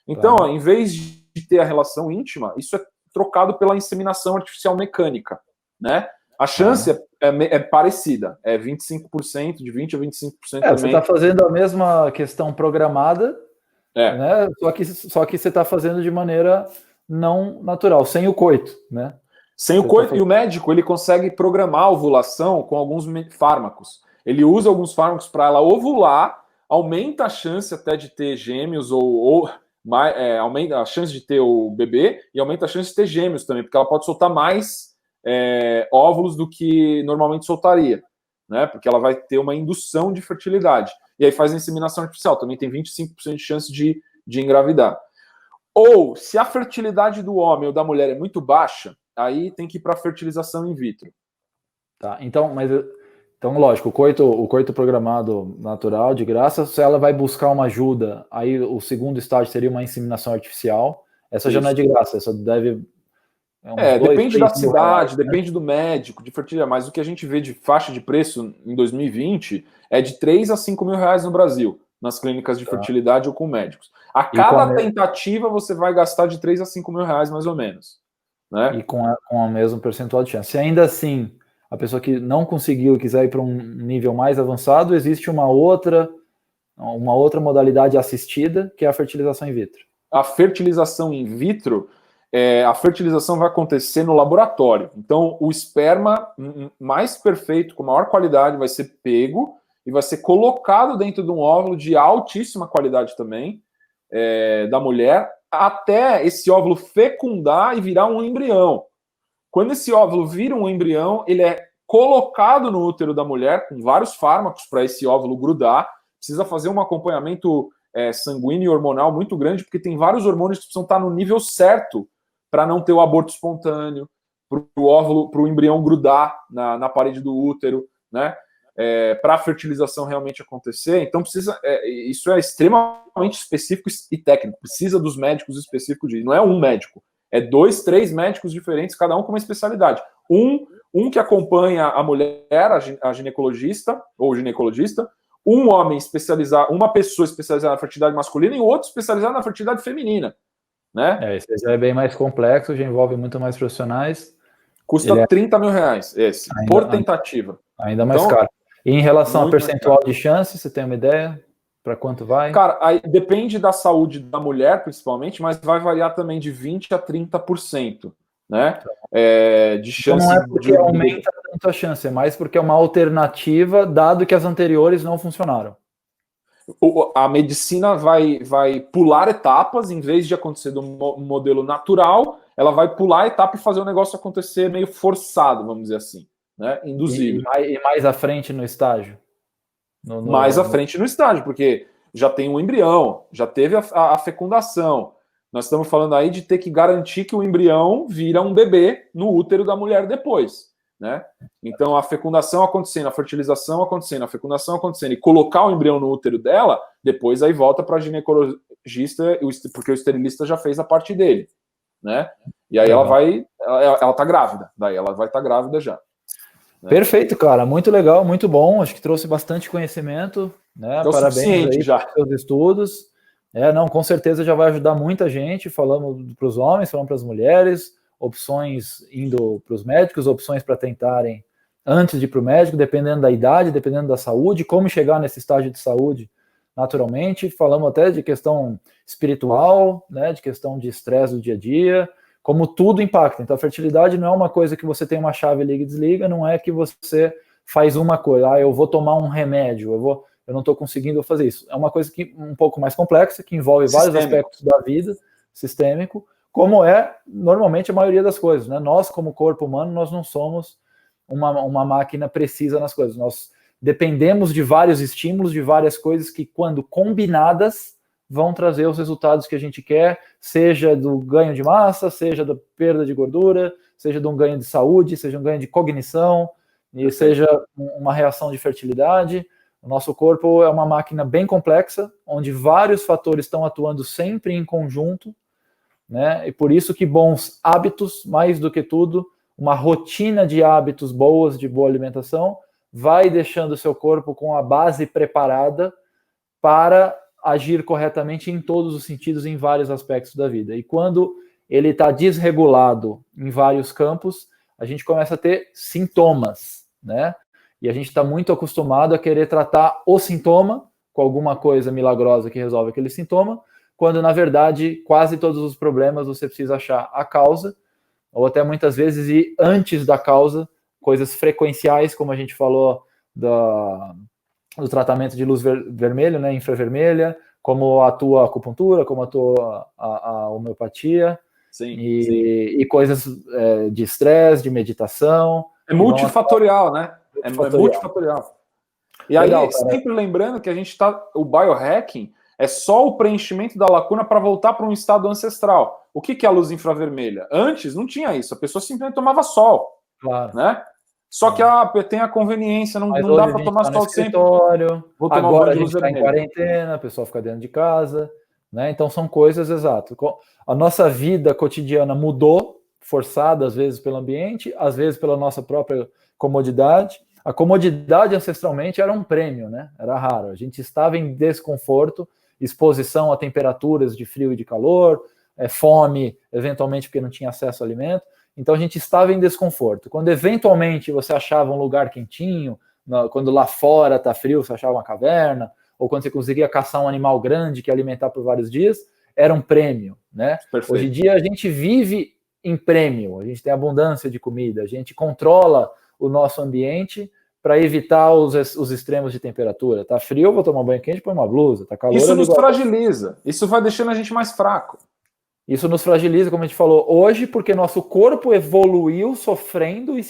Então, em vez de ter a relação íntima, isso é trocado pela inseminação artificial mecânica, né? A chance é parecida, é 25%, de 20% a 25% também. Você está fazendo a mesma questão programada, né? Só que você está fazendo de maneira não natural, sem o coito, né? Sem o coito, e o médico ele consegue programar a ovulação com alguns fármacos. Ele usa alguns fármacos para ela ovular, aumenta a chance até de ter gêmeos, aumenta a chance de ter o bebê e aumenta a chance de ter gêmeos também, porque ela pode soltar mais óvulos do que normalmente soltaria, né? Porque ela vai ter uma indução de fertilidade. E aí faz a inseminação artificial, também tem 25% de chance de engravidar. Ou, se a fertilidade do homem ou da mulher é muito baixa, aí tem que ir para a fertilização in vitro. Tá, então, lógico, o coito programado natural, de graça, se ela vai buscar uma ajuda, aí o segundo estágio seria uma inseminação artificial. Essa já não é de graça, essa deve... depende da cidade, depende do médico, de fertilidade, mas o que a gente vê de faixa de preço em 2020 é de 3 a 5 mil reais no Brasil, nas clínicas de fertilidade ou com médicos. A cada tentativa você vai gastar de 3 a 5 mil reais, mais ou menos. Né? E com a mesma percentual de chance. Se ainda assim a pessoa que não conseguiu quiser ir para um nível mais avançado, existe uma outra modalidade assistida, que é a fertilização in vitro. A fertilização in vitro, a fertilização vai acontecer no laboratório. Então, o esperma mais perfeito, com maior qualidade, vai ser pego e vai ser colocado dentro de um óvulo de altíssima qualidade também, da mulher, até esse óvulo fecundar e virar um embrião. Quando esse óvulo vira um embrião, ele é colocado no útero da mulher com vários fármacos para esse óvulo grudar. Precisa fazer um acompanhamento sanguíneo e hormonal muito grande, porque tem vários hormônios que precisam estar no nível certo para não ter o aborto espontâneo, para o óvulo, para o embrião grudar na parede do útero, né? Para a fertilização realmente acontecer. Então isso é extremamente específico e técnico. Precisa dos médicos específicos disso. Não é um médico, é 2, 3 médicos diferentes, cada um com uma especialidade. Um que acompanha a mulher, a ginecologista ou ginecologista, um homem especializado, uma pessoa especializada na fertilidade masculina e outro especializado na fertilidade feminina, né? Esse já é bem mais complexo, já envolve muito mais profissionais. Custa 30 mil reais esse, por tentativa. Ainda mais caro. E em relação a percentual de chance, você tem uma ideia para quanto vai? Cara, aí depende da saúde da mulher, principalmente, mas vai variar também de 20% a 30%, né? De chance. Então não é porque aumenta tanto a chance, é mais porque é uma alternativa, dado que as anteriores não funcionaram. A medicina vai pular etapas, em vez de acontecer do modelo natural, ela vai pular a etapa e fazer o negócio acontecer meio forçado, vamos dizer assim, né? Induzido. E mais à frente no estágio? Mais à frente no estágio, porque já tem um embrião, já teve a fecundação. Nós estamos falando aí de ter que garantir que o embrião vira um bebê no útero da mulher depois, né? Então, a fecundação acontecendo, a fertilização acontecendo, a fecundação acontecendo, e colocar o embrião no útero dela, depois aí volta para a ginecologista, porque o esterilista já fez a parte dele, né? E aí ela tá grávida, daí ela vai estar grávida já. Né? Perfeito, cara, muito legal, muito bom, acho que trouxe bastante conhecimento, né? Parabéns aí pelos seus estudos. Não, com certeza já vai ajudar muita gente, falando para os homens, falando para as mulheres, opções indo para os médicos, opções para tentarem antes de ir para o médico, dependendo da idade, dependendo da saúde, como chegar nesse estágio de saúde naturalmente. Falamos até de questão espiritual, né, de questão de estresse do dia a dia, como tudo impacta. Então a fertilidade não é uma coisa que você tem uma chave, liga e desliga, não é que você faz uma coisa, eu vou tomar um remédio, eu não estou conseguindo fazer isso. É uma coisa que um pouco mais complexa, que envolve vários aspectos da vida, sistêmico, como é normalmente a maioria das coisas, né? Nós, como corpo humano, nós não somos uma máquina precisa nas coisas. Nós dependemos de vários estímulos, de várias coisas que, quando combinadas, vão trazer os resultados que a gente quer, seja do ganho de massa, seja da perda de gordura, seja de um ganho de saúde, seja um ganho de cognição, e seja uma reação de fertilidade. O nosso corpo é uma máquina bem complexa, onde vários fatores estão atuando sempre em conjunto, né? E por isso que bons hábitos, mais do que tudo, uma rotina de hábitos boas, de boa alimentação, vai deixando o seu corpo com a base preparada para agir corretamente em todos os sentidos, em vários aspectos da vida. E quando ele está desregulado em vários campos, a gente começa a ter sintomas, né? E a gente está muito acostumado a querer tratar o sintoma com alguma coisa milagrosa que resolve aquele sintoma, quando, na verdade, quase todos os problemas você precisa achar a causa, ou até muitas vezes ir antes da causa, coisas frequenciais, como a gente falou do tratamento de luz vermelha, né, infravermelha, como atua a acupuntura, como atua a homeopatia, e coisas de estresse, de meditação. É multifatorial, né? É multifatorial. E legal, aí, cara, sempre lembrando que a gente está. O biohacking é só o preenchimento da lacuna para voltar para um estado ancestral. O que é a luz infravermelha? Antes não tinha isso, a pessoa simplesmente tomava sol. Claro. Né? Só que tem a conveniência, não dá para tomar sol sempre. Vou tomar agora a gente está em quarentena, a pessoa fica dentro de casa, né? Então são coisas exatas. A nossa vida cotidiana mudou, forçada às vezes pelo ambiente, às vezes pela nossa própria comodidade. A comodidade ancestralmente era um prêmio, né? Era raro. A gente estava em desconforto, exposição a temperaturas de frio e de calor, fome, eventualmente porque não tinha acesso ao alimento. Então a gente estava em desconforto. Quando eventualmente você achava um lugar quentinho, quando lá fora está frio, você achava uma caverna, ou quando você conseguia caçar um animal grande que alimentar por vários dias, era um prêmio, né? Perfeito. Hoje em dia a gente vive em prêmio, a gente tem abundância de comida, a gente controla o nosso ambiente para evitar os extremos de temperatura. Tá frio, eu vou tomar um banho quente, põe uma blusa. Tá calor, isso nos fragiliza, isso vai deixando a gente mais fraco. Isso nos fragiliza, como a gente falou hoje, porque nosso corpo evoluiu sofrendo e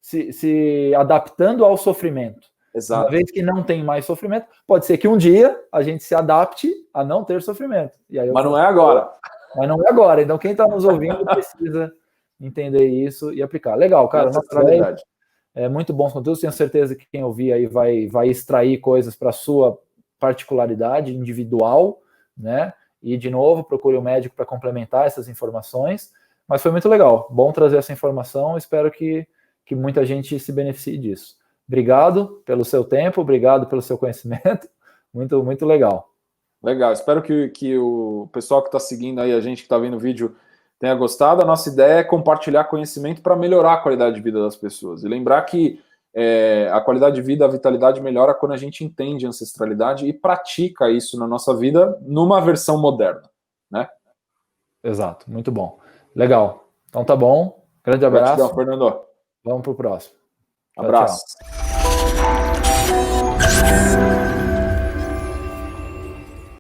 se adaptando ao sofrimento. Exato. Uma vez que não tem mais sofrimento, pode ser que um dia a gente se adapte a não ter sofrimento. E aí mas não é agora. Mas não é agora. Então quem está nos ouvindo precisa entender isso e aplicar. Legal, cara. É muito bom os conteúdos. Tenho certeza que quem ouvir aí vai extrair coisas para a sua particularidade individual, né? E, de novo, procure um médico para complementar essas informações. Mas foi muito legal. Bom trazer essa informação. Espero que muita gente se beneficie disso. obrigado pelo seu tempo, obrigado pelo seu conhecimento. Muito, muito legal. Legal, espero que o pessoal que está seguindo aí, a gente que está vendo o vídeo, tenha gostado. A nossa ideia é compartilhar conhecimento para melhorar a qualidade de vida das pessoas. E lembrar que a qualidade de vida, a vitalidade melhora quando a gente entende a ancestralidade e pratica isso na nossa vida numa versão moderna, né? Exato, muito bom. Legal. Então tá bom. Grande abraço. Gratidão, Fernando. Vamos pro próximo. Tchau, Abraço. tchau.